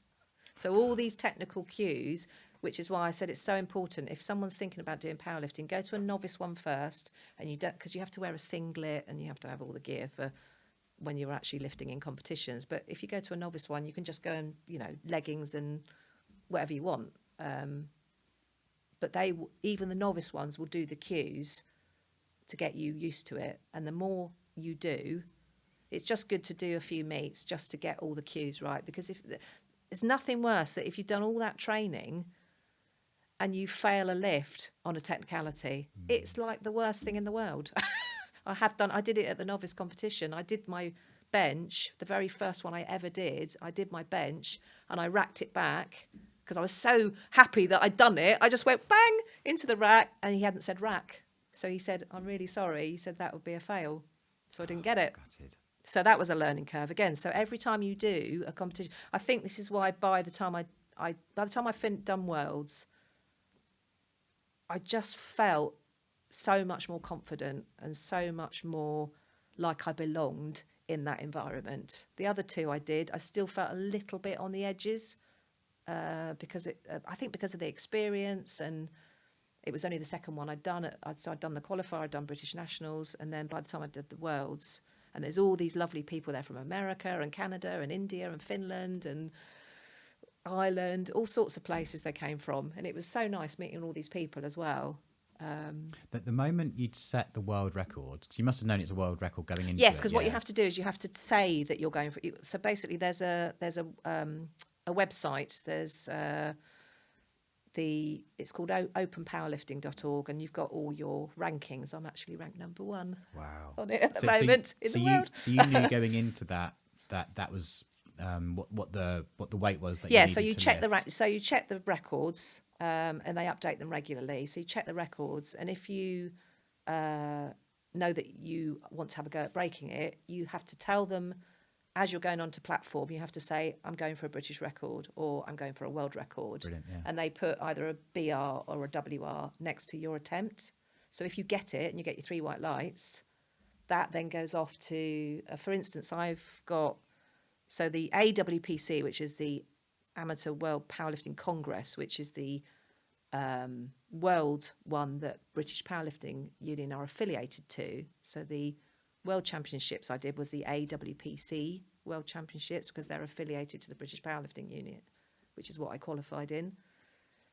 So all these technical cues, which is why I said it's so important. If someone's thinking about doing powerlifting, go to a novice one first, and because you have to wear a singlet and you have to have all the gear for when you're actually lifting in competitions. But if you go to a novice one, you can just go in, leggings and whatever you want. But even the novice ones will do the cues to get you used to it. And the more you do, it's just good to do a few meets just to get all the cues right. Because there's nothing worse that if you've done all that training and you fail a lift on a technicality, it's like the worst thing in the world. I did it at the novice competition. I did my bench, the very first one I ever did. I did my bench and I racked it back because I was so happy that I'd done it. I just went bang into the rack, and he hadn't said rack. So he said, "I'm really sorry." He said that would be a fail. So I didn't get it. Gutted. So that was a learning curve again. So every time you do a competition, I think this is why by the time I've done Worlds, I just felt so much more confident and so much more like I belonged in that environment. The other 2 I still felt a little bit on the edges because I think because of the experience, and it was only the second one I'd done. So I'd done the qualifier, I'd done British Nationals, and then by the time I did the Worlds, and there's all these lovely people there from America and Canada and India and Finland and Ireland, all sorts of places they came from, and it was so nice meeting all these people as well. The moment you'd set the world record, so you must have known it's a world record going into yes, it. because what you have to do is you have to say that you're going for. So basically, there's a website. There's it's called openpowerlifting.org, and you've got all your rankings. I'm actually ranked number 1. Wow. On it at the moment in the world. So you knew going into that was what the weight was that so you check you check the records, and they update them regularly. So you check the records, and if you know that you want to have a go at breaking it, you have to tell them as you're going onto platform. You have to say, "I'm going for a British record," or "I'm going for a world record." Brilliant, yeah. And they put either a BR or a WR next to your attempt. So if you get it and you get your 3 white lights, that then goes off to, for instance, I've got. So the AWPC, which is the Amateur World Powerlifting Congress, which is the world one that British Powerlifting Union are affiliated to. So the World Championships I did was the AWPC World Championships because they're affiliated to the British Powerlifting Union, which is what I qualified in.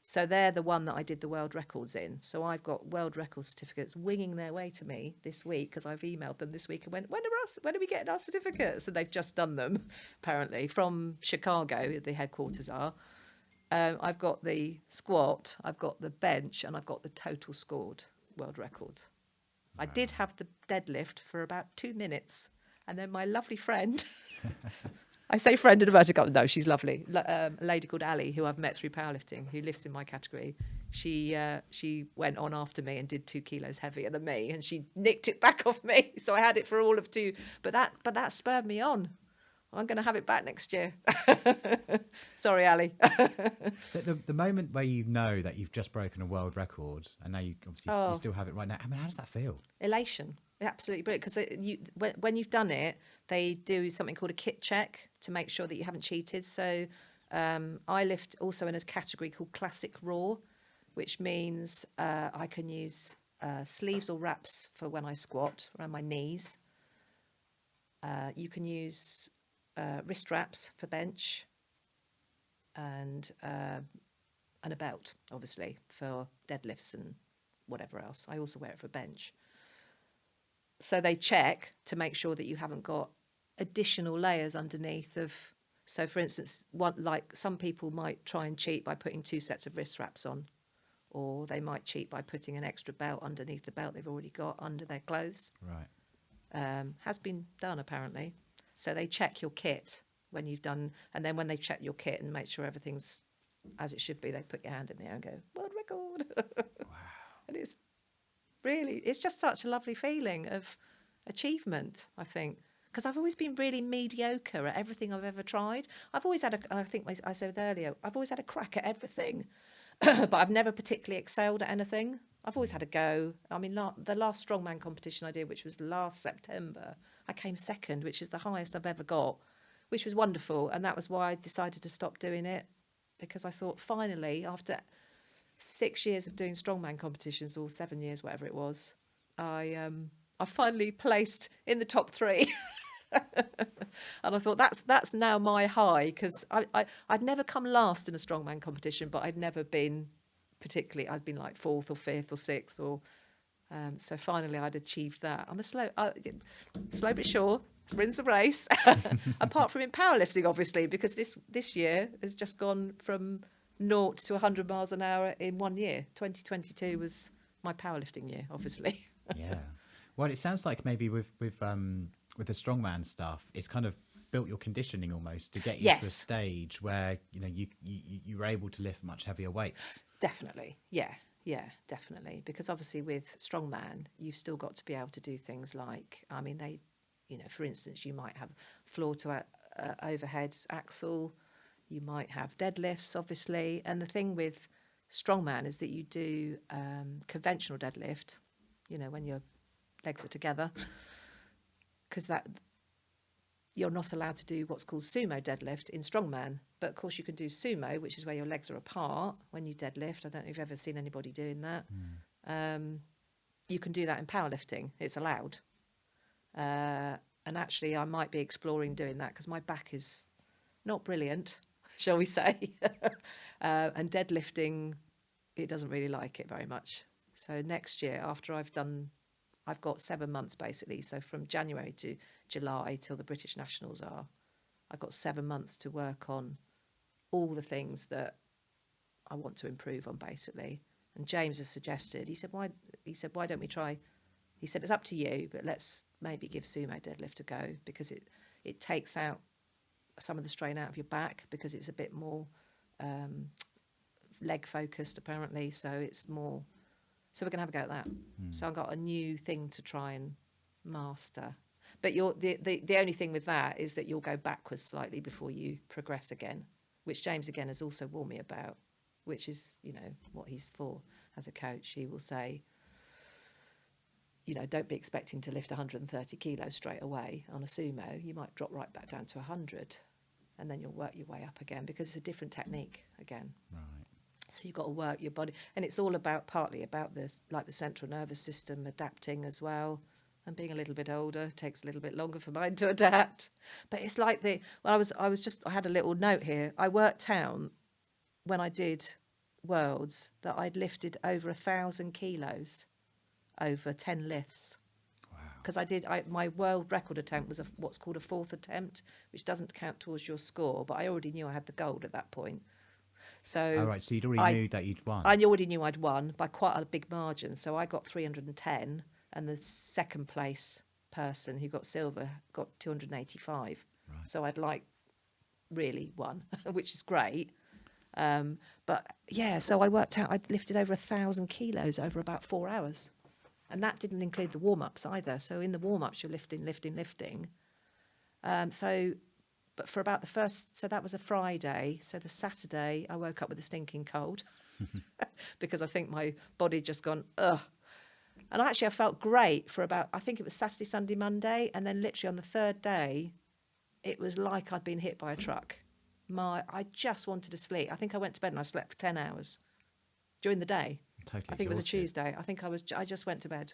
So they're the one that I did the world records in. So I've got world record certificates winging their way to me this week, because I've emailed them this week and went, when are we getting our certificates? And they've just done them, apparently, from Chicago, the headquarters are. I've got the squat, I've got the bench, and I've got the total scored world records. Wow. I did have the deadlift for about 2 minutes. And then my lovely friend... I say friend in inverted commas. No, she's lovely. A lady called Ali, who I've met through powerlifting, who lives in my category. She went on after me and did 2 kilos heavier than me, and she nicked it back off me. So I had it for all of 2. But that spurred me on. I'm going to have it back next year. Sorry, Ali. the moment where you know that you've just broken a world record, and now you obviously you still have it right now. I mean, how does that feel? Elation. Absolutely brilliant, because when you've done it, they do something called a kit check to make sure that you haven't cheated. So I lift also in a category called Classic Raw, which means I can use sleeves or wraps for when I squat around my knees. You can use wrist wraps for bench, and a belt, obviously, for deadlifts and whatever else. I also wear it for bench. So they check to make sure that you haven't got additional layers underneath of. So, for instance, like some people might try and cheat by putting 2 sets of wrist wraps on, or they might cheat by putting an extra belt underneath the belt they've already got under their clothes. Right. Has been done, apparently. So they check your kit when you've done, and then when they check your kit and make sure everything's as it should be, they put your hand in the air and go, world record. Wow. And it's just such a lovely feeling of achievement, I think. Because I've always been really mediocre at everything I've ever tried. I've always had I think I said earlier, I've always had a crack at everything, but I've never particularly excelled at anything. I've always had a go. I mean, the last strongman competition I did, which was last September, I came second, which is the highest I've ever got, which was wonderful. And that was why I decided to stop doing it, because I thought finally, after 6 years of doing strongman competitions, or 7 years, whatever it was, I finally placed in the top 3. And I thought that's now my high, because I'd never come last in a strongman competition, but I'd never been particularly, I'd been like 4th or 5th or 6th, or so finally I'd achieved that. I'm a slow but sure, wins the race. Apart from in powerlifting, obviously, because this year has just gone from 0 to 100 miles an hour in 1 year. 2022 was my powerlifting year, obviously. Yeah. Well, it sounds like maybe with the strongman stuff, it's kind of built your conditioning almost to get you to a stage where you were able to lift much heavier weights. Definitely, yeah, definitely. Because obviously with strongman, you've still got to be able to do things like, I mean, they, for instance, you might have floor to overhead axle, you might have deadlifts, obviously, and the thing with strongman is that you do conventional deadlift, when your legs are together, because that you're not allowed to do what's called sumo deadlift in strongman. But of course you can do sumo, which is where your legs are apart when you deadlift. I don't know if you've ever seen anybody doing that. You can do that in powerlifting. It's allowed. And actually I might be exploring doing that, because my back is not brilliant, shall we say. And deadlifting, it doesn't really like it very much. So next year, after I've got 7 months basically. So from January to July till the British Nationals are, I've got 7 months to work on all the things that I want to improve on, basically. And James has suggested, he said, why don't we try? He said, it's up to you, but let's maybe give sumo deadlift a go, because it takes out some of the strain out of your back, because it's a bit more leg focused apparently. So it's more. So we're going to have a go at that. So I've got a new thing to try and master. But the only thing with that is that you'll go backwards slightly before you progress again, which James, again, has also warned me about, which is, what he's for as a coach. He will say, don't be expecting to lift 130 kilos straight away on a sumo. You might drop right back down to 100, and then you'll work your way up again, because it's a different technique again. Right. So you've got to work your body, and it's all partly about the central nervous system adapting as well, and being a little bit older takes a little bit longer for mine to adapt. But it's like I had a little note here. I worked out when I did worlds that I'd lifted over 1,000 kilos over 10 lifts. Because my world record attempt was what's called a fourth attempt, which doesn't count towards your score, but I already knew I had the gold at that point. So, all right, so you'd already knew that you'd won. I already knew I'd won by quite a big margin. So I got 310, and the second place person who got silver got 285. Right. So I'd really won, which is great. But yeah, so I worked out I'd lifted over 1,000 kilos over about 4 hours. And that didn't include the warm-ups either. So in the warm-ups, you're lifting. But for about so that was a Friday. So the Saturday, I woke up with a stinking cold because I think my body just gone, ugh. And actually, I felt great for about, I think it was Saturday, Sunday, Monday. And then literally on the third day, it was like I'd been hit by a truck. I just wanted to sleep. I think I went to bed and I slept for 10 hours during the day. Totally I think exhausted. It was a Tuesday. I just went to bed,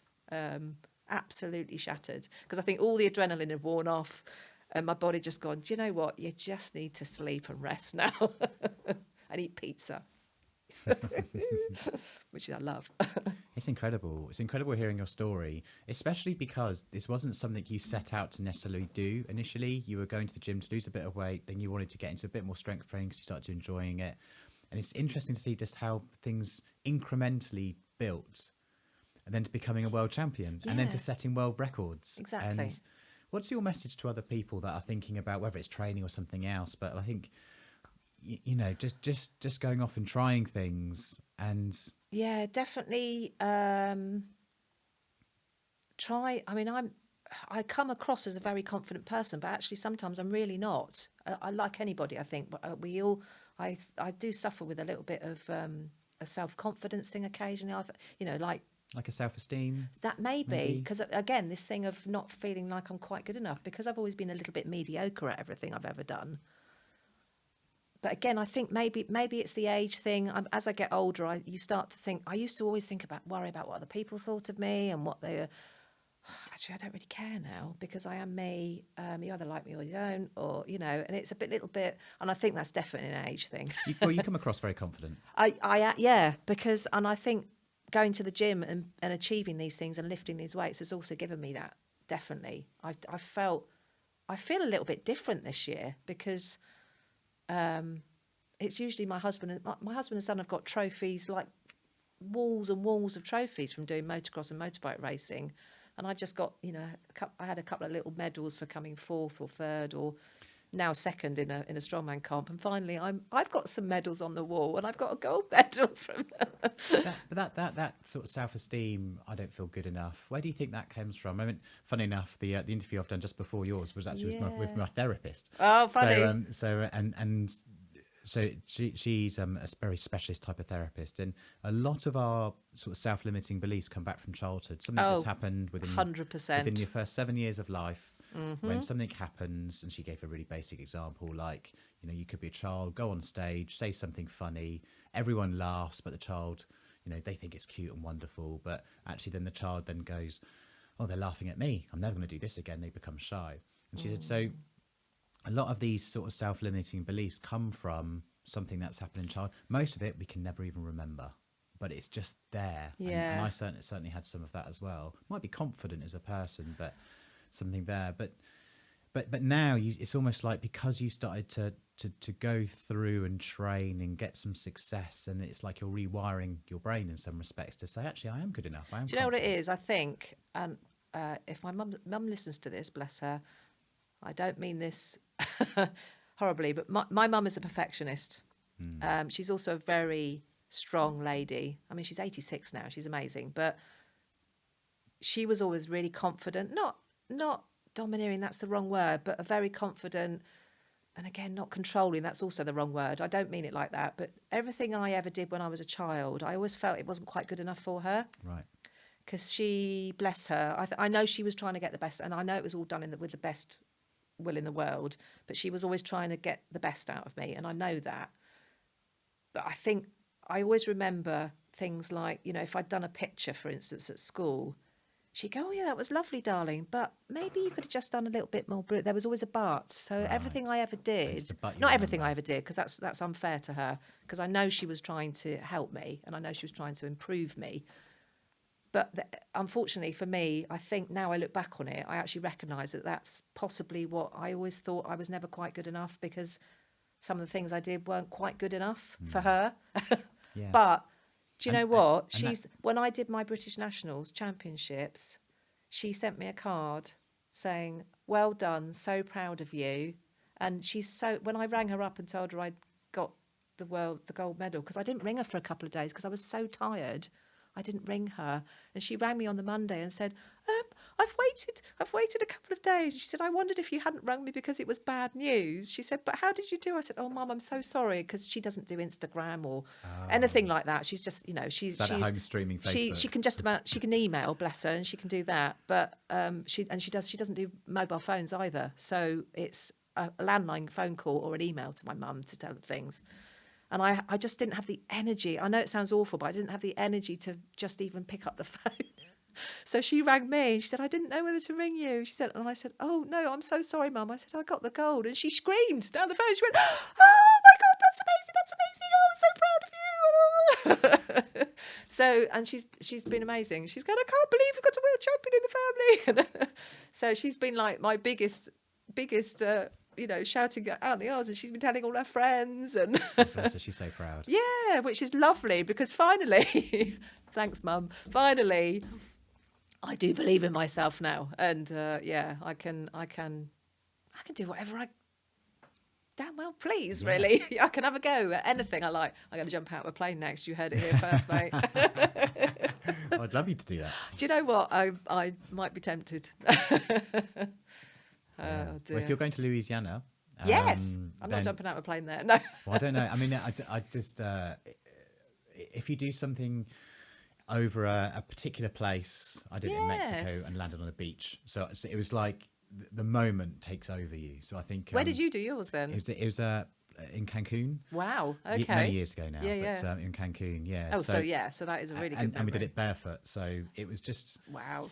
absolutely shattered, because I think all the adrenaline had worn off and my body just gone, do you know what? You just need to sleep and rest now and eat pizza, which I love. It's incredible. It's incredible hearing your story, especially because this wasn't something you set out to necessarily do initially. You were going to the gym to lose a bit of weight, then you wanted to get into a bit more strength training because you started enjoying it. And it's interesting to see just how things incrementally built and then to becoming a world champion and then to setting world records. Exactly. And what's your message to other people that are thinking about whether it's training or something else? But I think, you know, just going off and trying things and... Yeah, definitely try. I mean, I come across as a very confident person, but actually sometimes I'm really not. I like anybody, I think, but I do suffer with a little bit of a self-confidence thing occasionally. Like a self-esteem. That maybe because again, this thing of not feeling like I'm quite good enough because I've always been a little bit mediocre at everything I've ever done. But again, I think maybe it's the age thing. As I get older, you start to think. I used to always worry about what other people thought of me and what they were. Actually, I don't really care now because I am me. You either like me or you don't, or and it's a little bit. And I think that's definitely an age thing. You come across very confident. Because I think going to the gym and achieving these things and lifting these weights has also given me that. Definitely, I feel a little bit different this year because. It's usually my husband and son have got trophies, like walls and walls of trophies from doing motocross and motorbike racing, and I've just got I had a couple of little medals for coming fourth or third or now second in a strongman comp, and finally I've got some medals on the wall and I've got a gold medal from that sort of self-esteem. I don't feel good enough. Where do you think that comes from? I mean, funny enough, the interview I've done just before yours was actually with my therapist. Oh, funny. So she's a very specialist type of therapist, and a lot of our sort of self-limiting beliefs come back from childhood. Something that's happened within 100% within your first 7 years of life. When something happens, and she gave a really basic example, like you could be a child, go on stage, say something funny, everyone laughs, but the child, they think it's cute and wonderful, but actually then the child then goes, oh, they're laughing at me, I'm never going to do this again. They become shy. And she said, so a lot of these sort of self-limiting beliefs come from something that's happened in childhood. Most of it we can never even remember, but it's just there. Yeah. And I certainly had some of that as well. Might be confident as a person, but something there. But now it's almost like because you started to go through and train and get some success, and it's like you're rewiring your brain in some respects to say, actually, I am good enough. I am. Do you know what it is? I think, and if my mum listens to this, bless her, I don't mean this horribly, but my mum is a perfectionist. She's also a very strong lady. I mean, she's 86 now. She's amazing, but she was always really confident. Not domineering, that's the wrong word, but a very confident, and again, not controlling, that's also the wrong word. I don't mean it like that, but everything I ever did when I was a child, I always felt it wasn't quite good enough for her. Right. Because she, bless her, I know she was trying to get the best, and I know it was all done with the best will in the world, but she was always trying to get the best out of me, and I know that. But I think I always remember things like, if I'd done a picture, for instance, at school, she'd go, oh, yeah, that was lovely, darling, but maybe you could have just done a little bit more. There was always a but. So everything I ever did, not everything I ever did, because that's unfair to her, because I know she was trying to help me and I know she was trying to improve me. But unfortunately for me, I think now I look back on it, I actually recognise that that's possibly what I always thought I was never quite good enough, because some of the things I did weren't quite good enough for her. Yeah. But do you know what? And when I did my British Nationals Championships, she sent me a card saying, well done, so proud of you. And when I rang her up and told her I'd got the gold medal, because I didn't ring her for a couple of days because I was so tired, I didn't ring her. And she rang me on the Monday and said, I've waited a couple of days. She said, I wondered if you hadn't rung me because it was bad news. She said, but how did you do? I said, oh, Mum, I'm so sorry, because she doesn't do Instagram or anything like that. She's just, she's at home streaming Facebook. She can email, bless her, and she can do that. But she doesn't do mobile phones either. So it's a landline phone call or an email to my mum to tell her things. And I just didn't have the energy. I know it sounds awful, but I didn't have the energy to just even pick up the phone. So she rang me. She said, I didn't know whether to ring you. She said, and I said, oh, no, I'm so sorry, Mum. I said, I got the gold. And she screamed down the phone. She went, oh, my God, that's amazing. Oh, I'm so proud of you. So, and she's been amazing. She's going, I can't believe we've got a world champion in the family. So she's been like my biggest shouting out the arse, and she's been telling all her friends. And Bless her, she's so proud. Yeah, which is lovely, because finally, thanks, Mum, finally, I do believe in myself now, and I can do whatever I damn well please. Yeah. Really, I can have a go at anything I like. I'm going to jump out of a plane next. You heard it here first, mate. I'd love you to do that. Do you know what? I might be tempted. Yeah. Well, if you're going to Louisiana, yes, I'm not jumping out of a plane there. No. Well, I don't know. I mean, I just if you do something over a particular place, I did it in Mexico and landed on a beach. So it was like the moment takes over you. So I think. Where did you do yours then? It was in Cancun. Wow. Okay. Many years ago now. Yeah. But in Cancun. Yeah. Oh, so that is a really good memory. And we did it barefoot. So it was just. Wow.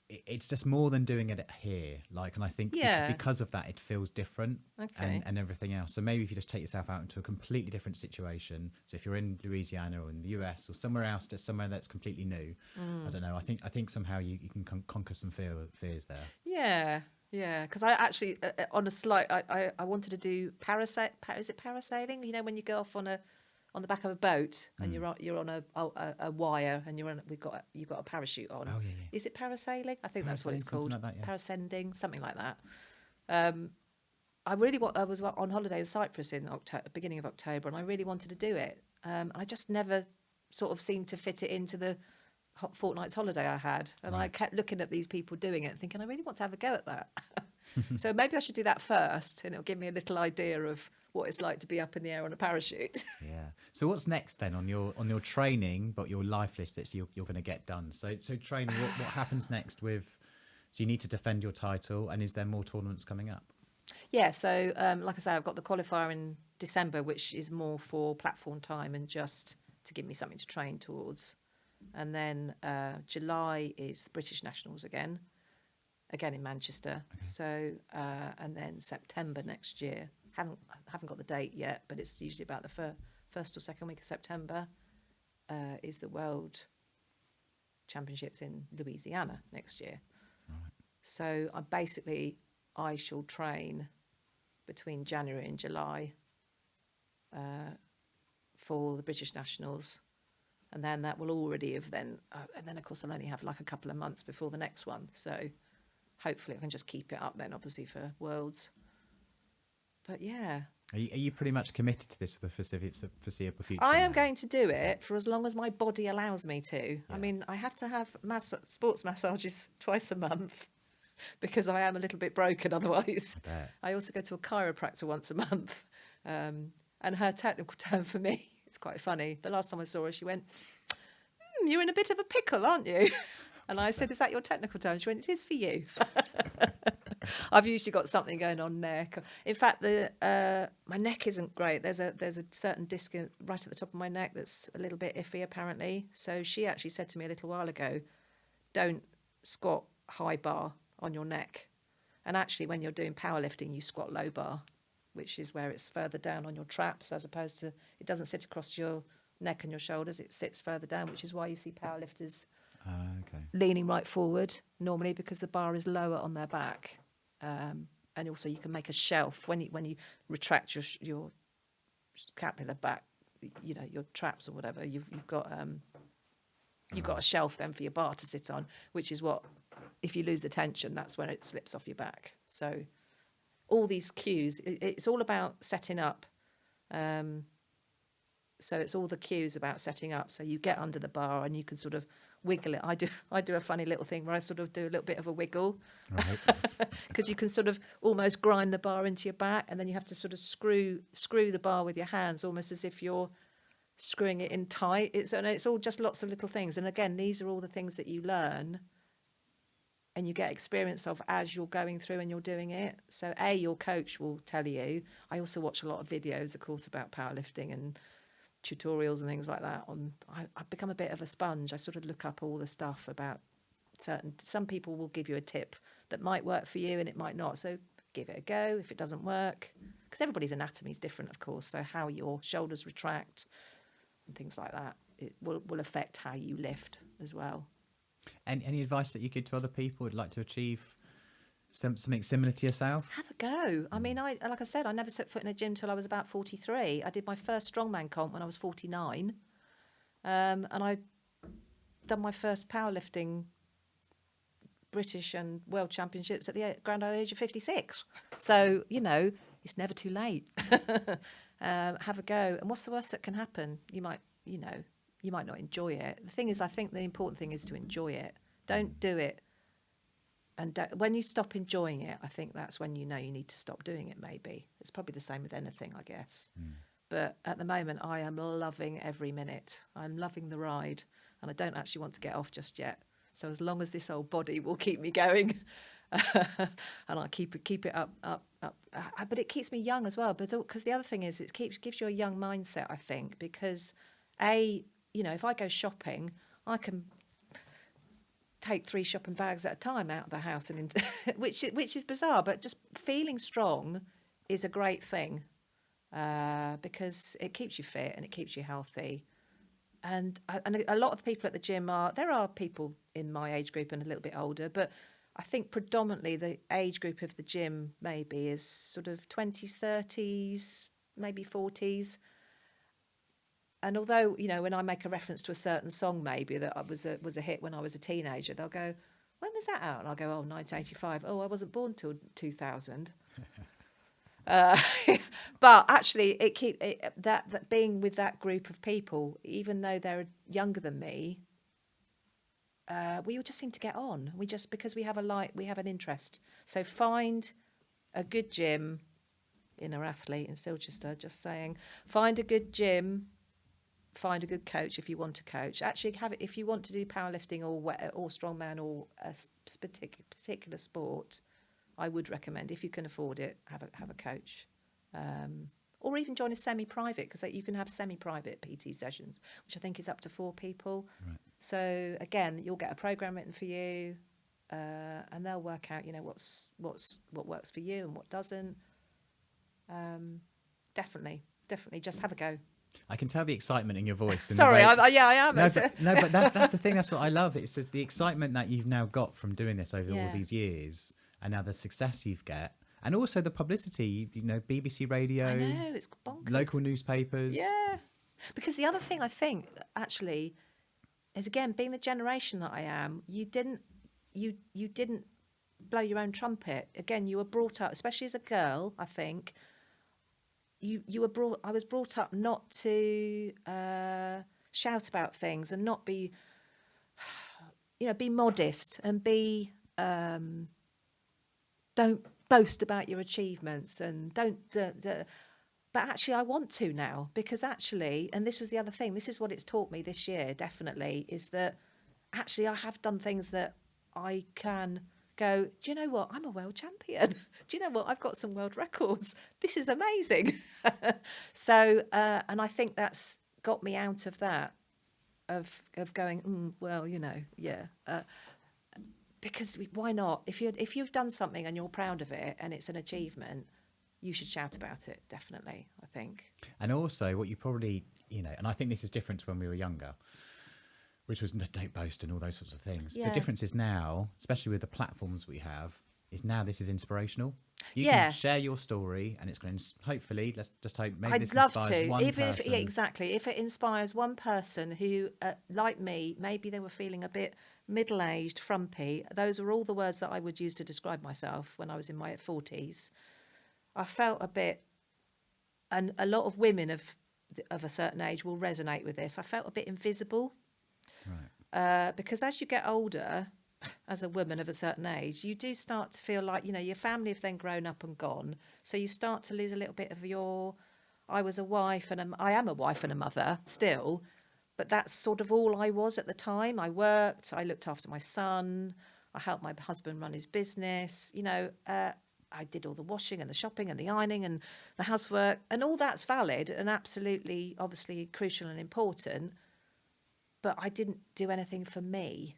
It's just more than doing it here, and I think because of that it feels different. Okay. and everything else. So maybe if you just take yourself out into a completely different situation, so if you're in Louisiana or in the US or somewhere else, just somewhere that's completely new, I don't know, I think somehow you can conquer some fears there. Yeah, because I actually on a slight I wanted to do is it parasailing, when you go off on the back of a boat and you're on a wire and you've got a parachute on. Oh, yeah. Is it parasailing? I think that's what it's called. Like that, yeah. Parascending, something like that. I was on holiday in Cyprus in beginning of October, and I really wanted to do it. I just never sort of seemed to fit it into the fortnight's holiday I had. And I kept looking at these people doing it and thinking, I really want to have a go at that. So maybe I should do that first, and it'll give me a little idea of what it's like to be up in the air on a parachute. Yeah. So what's next then on your training, but your life list that you're going to get done? So training, what happens next with? So you need to defend your title, and is there more tournaments coming up? Yeah. So like I say, I've got the qualifier in December, which is more for platform time and just to give me something to train towards. And then July is the British Nationals again in Manchester. Okay. So and then September next year. Haven't got the date yet, but it's usually about the first or second week of September. Is the World Championships in Louisiana next year. Right. So I shall train between January and July for the British Nationals. And then that will already have and then of course I'll only have like a couple of months before the next one. So hopefully I can just keep it up then, obviously, for Worlds. But yeah. Are you pretty much committed to this for the foreseeable future? I am going to do it for as long as my body allows me to. Yeah. I mean, I have to have sports massages twice a month because I am a little bit broken otherwise. I also go to a chiropractor once a month. And her technical term for me, it's quite funny. The last time I saw her, she went, you're in a bit of a pickle, aren't you? And I said, is that your technical term? She went, it is for you. I've usually got something going on neck. In fact, my neck isn't great. There's a certain disc right at the top of my neck that's a little bit iffy, apparently. So she actually said to me a little while ago, don't squat high bar on your neck. And actually, when you're doing powerlifting, you squat low bar, which is where it's further down on your traps, as opposed to, it doesn't sit across your neck and your shoulders, it sits further down, which is why you see powerlifters leaning right forward normally, because the bar is lower on their back. And also you can make a shelf when you retract your scapular back, you know, your traps or whatever, you've got a shelf then for your bar to sit on, which is what, if you lose the tension, that's when it slips off your back. So all these cues, it's all about setting up. So it's all the cues about setting up. So you get under the bar and you can sort of wiggle it. I do a funny little thing where I sort of do a little bit of a wiggle, right? Because you can sort of almost grind the bar into your back, and then you have to sort of screw the bar with your hands, almost as if you're screwing it in tight. It's all just lots of little things. And again, these are all the things that you learn and you get experience of as you're going through and you're doing it. So your coach will tell you. I also watch a lot of videos, of course, about powerlifting and tutorials and things like that. I've become a bit of a sponge. I sort of look up all the stuff about some people will give you a tip that might work for you and it might not. So give it a go if it doesn't work, because everybody's anatomy is different, of course. So how your shoulders retract and things like that, it will affect how you lift as well. And any advice that you give to other people who'd like to achieve something similar to yourself? Have a go. I mean, like I said, I never set foot in a gym till I was about 43. I did my first strongman comp when I was 49. And I done my first powerlifting British and World Championships at the grand old age of 56. So, you know, it's never too late. Have a go. And what's the worst that can happen? You might not enjoy it. The thing is, I think the important thing is to enjoy it. Don't do it. And when you stop enjoying it, I think that's when you know you need to stop doing it, maybe. It's probably the same with anything, I guess. But at the moment, I am loving every minute. I'm loving the ride, and I don't actually want to get off just yet. So as long as this old body will keep me going, and I'll keep it up. But it keeps me young as well. But because the other thing is, it gives you a young mindset, I think, because if I go shopping, I can take 3 shopping bags at a time out of the house, and which is bizarre, but just feeling strong is a great thing, because it keeps you fit and it keeps you healthy. And a lot of the people at the gym there are people in my age group and a little bit older, but I think predominantly the age group of the gym maybe is sort of 20s, 30s, maybe 40s. And although, you know, when I make a reference to a certain song maybe that was a hit when I was a teenager, they'll go, when was that out? And I'll go, 1985. Oh, I wasn't born till 2000. But actually, that being with that group of people, even though they're younger than me, we all just seem to get on. Because we have an interest. So find a good gym, inner athlete in Silchester, just saying, find a good gym. Find a good coach if you want to coach. Actually, if you want to do powerlifting or strongman or a particular sport, I would recommend, if you can afford it, have a coach, or even join a semi-private, because you can have semi-private PT sessions, which I think is up to 4 people. Right. So again, you'll get a program written for you, and they'll work out, you know, what works for you and what doesn't. Definitely, just have a go. I can tell the excitement in your voice. Sorry, I am. But that's the thing. That's what I love. It's just the excitement that you've now got from doing this over all these years, and now the success you've got, and also the publicity. You know, BBC Radio. I know, it's bonkers. Local newspapers. Yeah, because the other thing I think actually is, again, being the generation that I am, you didn't blow your own trumpet. Again, you were brought up, especially as a girl, I think. I was brought up not to shout about things and not be, be modest and don't boast about your achievements and don't. But actually, I want to now, because actually, and this was the other thing. This is what it's taught me this year. Definitely, is that actually I have done things that I can go, do you know what? I'm a world champion. Do you know what? I've got some world records. This is amazing. So, and I think that's got me out of that, of going, well, you know, yeah. because why not? If you've done something and you're proud of it and it's an achievement, you should shout about it, definitely, I think. And also what you probably, and I think this is different to when we were younger, which was don't boast and all those sorts of things. Yeah. The difference is now, especially with the platforms we have, is now this is inspirational. You Yeah. can share your story and it's going to, hopefully, let's just hope maybe I'd this love inspires to. one If person. yeah, exactly. If it inspires one person who, like me, maybe they were feeling a bit middle-aged, frumpy. Those are all the words that I would use to describe myself when I was in my 40s. I felt a bit, and a lot of women of a certain age will resonate with this. I felt a bit invisible. Right. Because as you get older, as a woman of a certain age, you do start to feel like, your family have then grown up and gone. So you start to lose a little bit of I was a wife and I am a wife and a mother still, but that's sort of all I was at the time. I worked, I looked after my son, I helped my husband run his business, I did all the washing and the shopping and the ironing and the housework, and all that's valid and absolutely, obviously crucial and important, but I didn't do anything for me.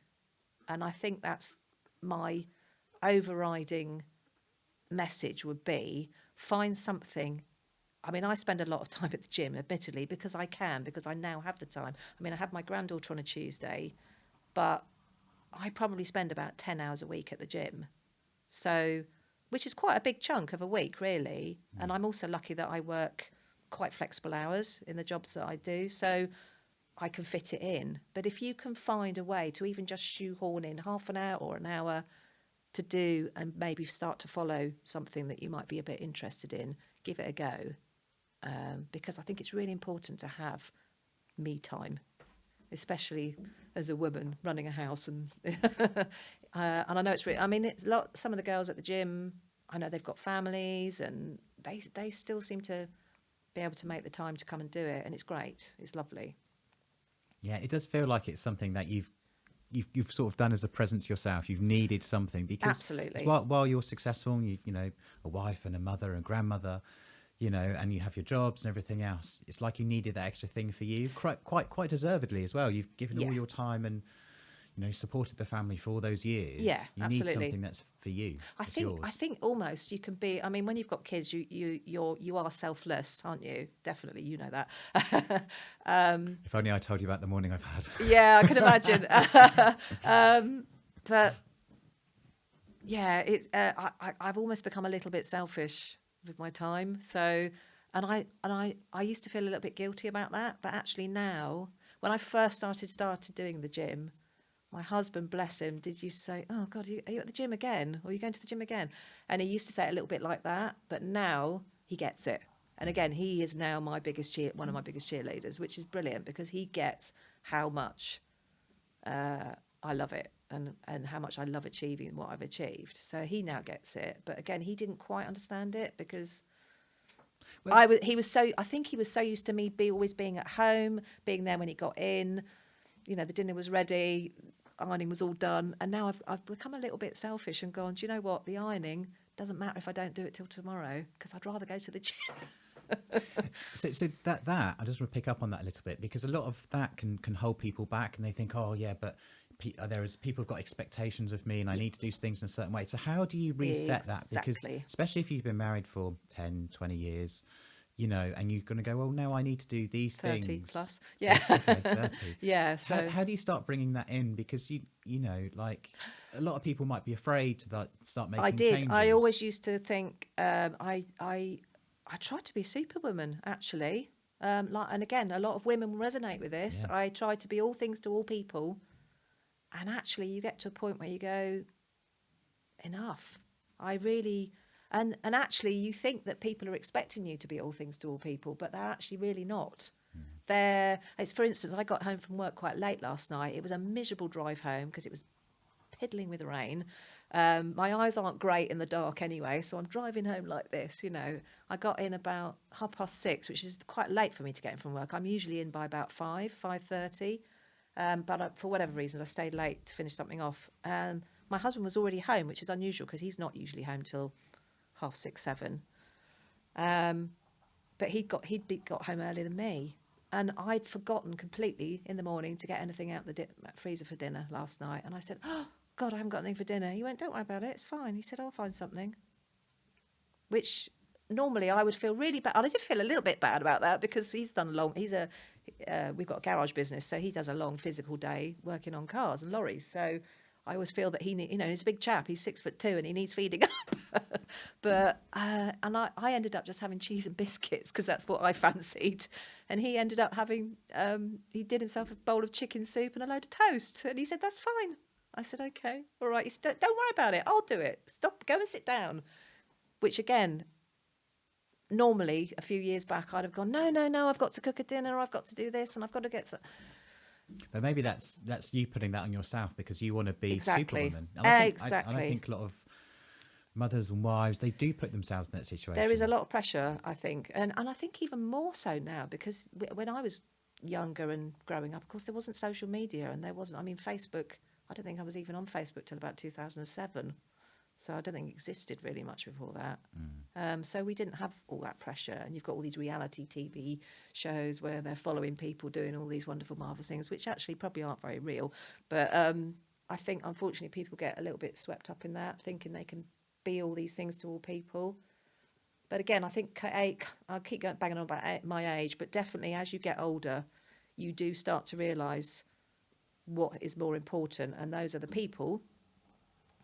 And I think that's my overriding message would be, find something. I mean, I spend a lot of time at the gym, admittedly, because I now have the time. I mean, I have my granddaughter on a Tuesday, but I probably spend about 10 hours a week at the gym. So, which is quite a big chunk of a week, really. And I'm also lucky that I work quite flexible hours in the jobs that I do. So I can fit it in. But if you can find a way to even just shoehorn in half an hour or an hour to do and maybe start to follow something that you might be a bit interested in, give it a go. Because I think it's really important to have me time, especially as a woman running a house. And and I know it's really, I mean, it's some of the girls at the gym, I know they've got families and they still seem to be able to make the time to come and do it. And it's great. It's lovely. Yeah, it does feel like it's something that you've sort of done as a presence yourself. You've needed something because absolutely, while you're successful, you know, a wife and a mother and grandmother, you know, and you have your jobs and everything else. It's like you needed that extra thing for you, quite deservedly as well. You've given all your time and, you know, supported the family for all those years. Yeah, you absolutely. need something that's for you. I think almost you can be. I mean, when you've got kids, you are selfless, aren't you? Definitely, you know that. If only I told you about the morning I've had. Yeah, I can imagine. But yeah, I've almost become a little bit selfish with my time. So, and I used to feel a little bit guilty about that, but actually now, when I first started doing the gym, my husband, bless him, did you say, "Oh God, are you at the gym again? Or are you going to the gym again?" And he used to say it a little bit like that, but now he gets it. And again, he is now one of my biggest cheerleaders, which is brilliant because he gets how much I love it and how much I love achieving what I've achieved. So he now gets it. But again, he didn't quite understand it because I think he was so used to me always being at home, being there when he got in. You know, the dinner was ready, ironing was all done. And now I've become a little bit selfish and gone, do you know what? The ironing doesn't matter if I don't do it till tomorrow because I'd rather go to the gym. So that I just want to pick up on that a little bit because a lot of that can hold people back and they think, oh yeah, but people have got expectations of me and I need to do things in a certain way. So how do you reset that? Because especially if you've been married for 10, 20 years, you know, and you're going to go, well, no, I need to do these 30 things. plus. Yeah. Okay, 30. Yeah. So how do you start bringing that in? Because you know, like a lot of people might be afraid to start making changes. I always used to think, I tried to be superwoman actually. And again, a lot of women resonate with this. Yeah. I tried to be all things to all people. And actually you get to a point where you go, enough. I really, and actually you think that people are expecting you to be all things to all people, but they're actually really not. It's, for instance, I got home from work quite late last night. It was a miserable drive home because it was piddling with rain. My eyes aren't great in the dark anyway, so I'm driving home like this, you know. I got in about 6:30, which is quite late for me to get in from work. I'm usually in by about 5:30. But for whatever reason, I stayed late to finish something off. My husband was already home, which is unusual because he's not usually home till 6:30, 7. But he'd got home earlier than me. And I'd forgotten completely in the morning to get anything out the freezer for dinner last night. And I said, oh, God, I haven't got anything for dinner. He went, don't worry about it. It's fine. He said, I'll find something. Which normally I would feel really bad. I did feel a little bit bad about that because we've got a garage business. So he does a long physical day working on cars and lorries. So I always feel that he's a big chap. He's 6'2" and he needs feeding up. But I ended up just having cheese and biscuits because that's what I fancied. And he ended up having, he did himself a bowl of chicken soup and a load of toast. And he said, that's fine. I said, okay, all right. He said, don't worry about it. I'll do it. Stop, go and sit down. Which again, normally a few years back, I'd have gone, no, I've got to cook a dinner. I've got to do this and I've got to get some. But maybe that's you putting that on yourself because you want to be Exactly. Superwoman. And I Exactly. think a lot of mothers and wives, they do put themselves in that situation. There is a lot of pressure, I think. And I think even more so now because when I was younger and growing up, of course, there wasn't social media and Facebook, I don't think I was even on Facebook till about 2007. So I don't think it existed really much before that. So we didn't have all that pressure. And you've got all these reality TV shows where they're following people doing all these wonderful, marvellous things, which actually probably aren't very real. But I think, unfortunately, people get a little bit swept up in that, thinking they can be all these things to all people. But again, I think I'll keep banging on about my age, but definitely as you get older, you do start to realise what is more important. And those are the people.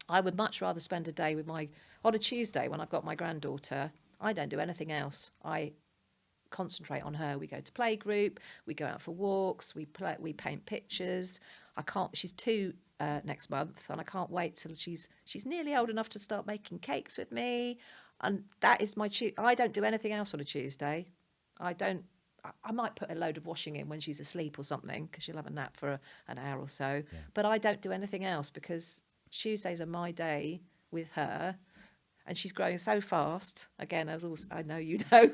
I would much rather spend a day on a Tuesday when I've got my granddaughter. I don't do anything else. I concentrate on her. We go to playgroup, we go out for walks, we paint pictures. She's 2 next month, and I can't wait till she's nearly old enough to start making cakes with me. And that is I don't do anything else on a Tuesday. I might put a load of washing in when she's asleep or something because she'll have a nap for an hour or so. Yeah. But I don't do anything else because Tuesdays are my day with her, and she's growing so fast. Again, I know you know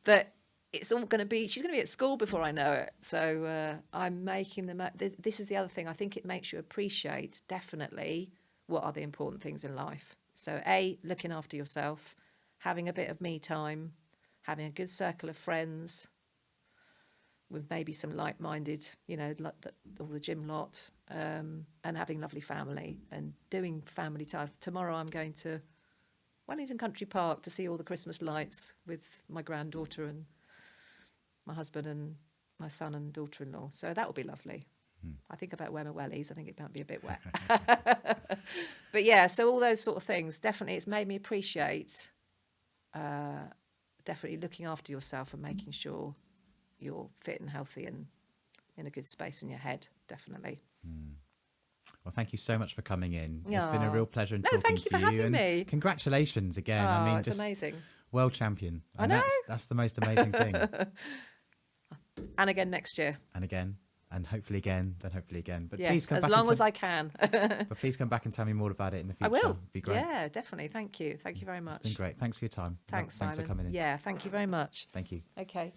that it's all going to be. She's going to be at school before I know it. So I'm making them. This is the other thing. I think it makes you appreciate definitely what are the important things in life. So looking after yourself, having a bit of me time, having a good circle of friends with maybe some like-minded, like all the gym lot, and having lovely family and doing family time. Tomorrow I'm going to Wellington Country Park to see all the Christmas lights with my granddaughter and my husband and my son and daughter-in-law. So that will be lovely. I think about wear my wellies. I think it might be a bit wet. But yeah, so all those sort of things, definitely it's made me appreciate definitely looking after yourself and making sure you're fit and healthy and in a good space in your head, definitely. Well, thank you so much for coming in. It's been a real pleasure talking thank you to for you. Having and me. Congratulations again. It's amazing. World champion. I know. That's the most amazing thing. And again next year. And again. And hopefully again, then hopefully again. But yes, please come as back long as I can. But please come back and tell me more about it in the future. I will. It'd be great. Yeah, definitely. Thank you. Thank you very much. It's been great. Thanks for your time. Thanks, Thanks Simon. for coming in. Yeah, thank you very much. Thank you. Okay.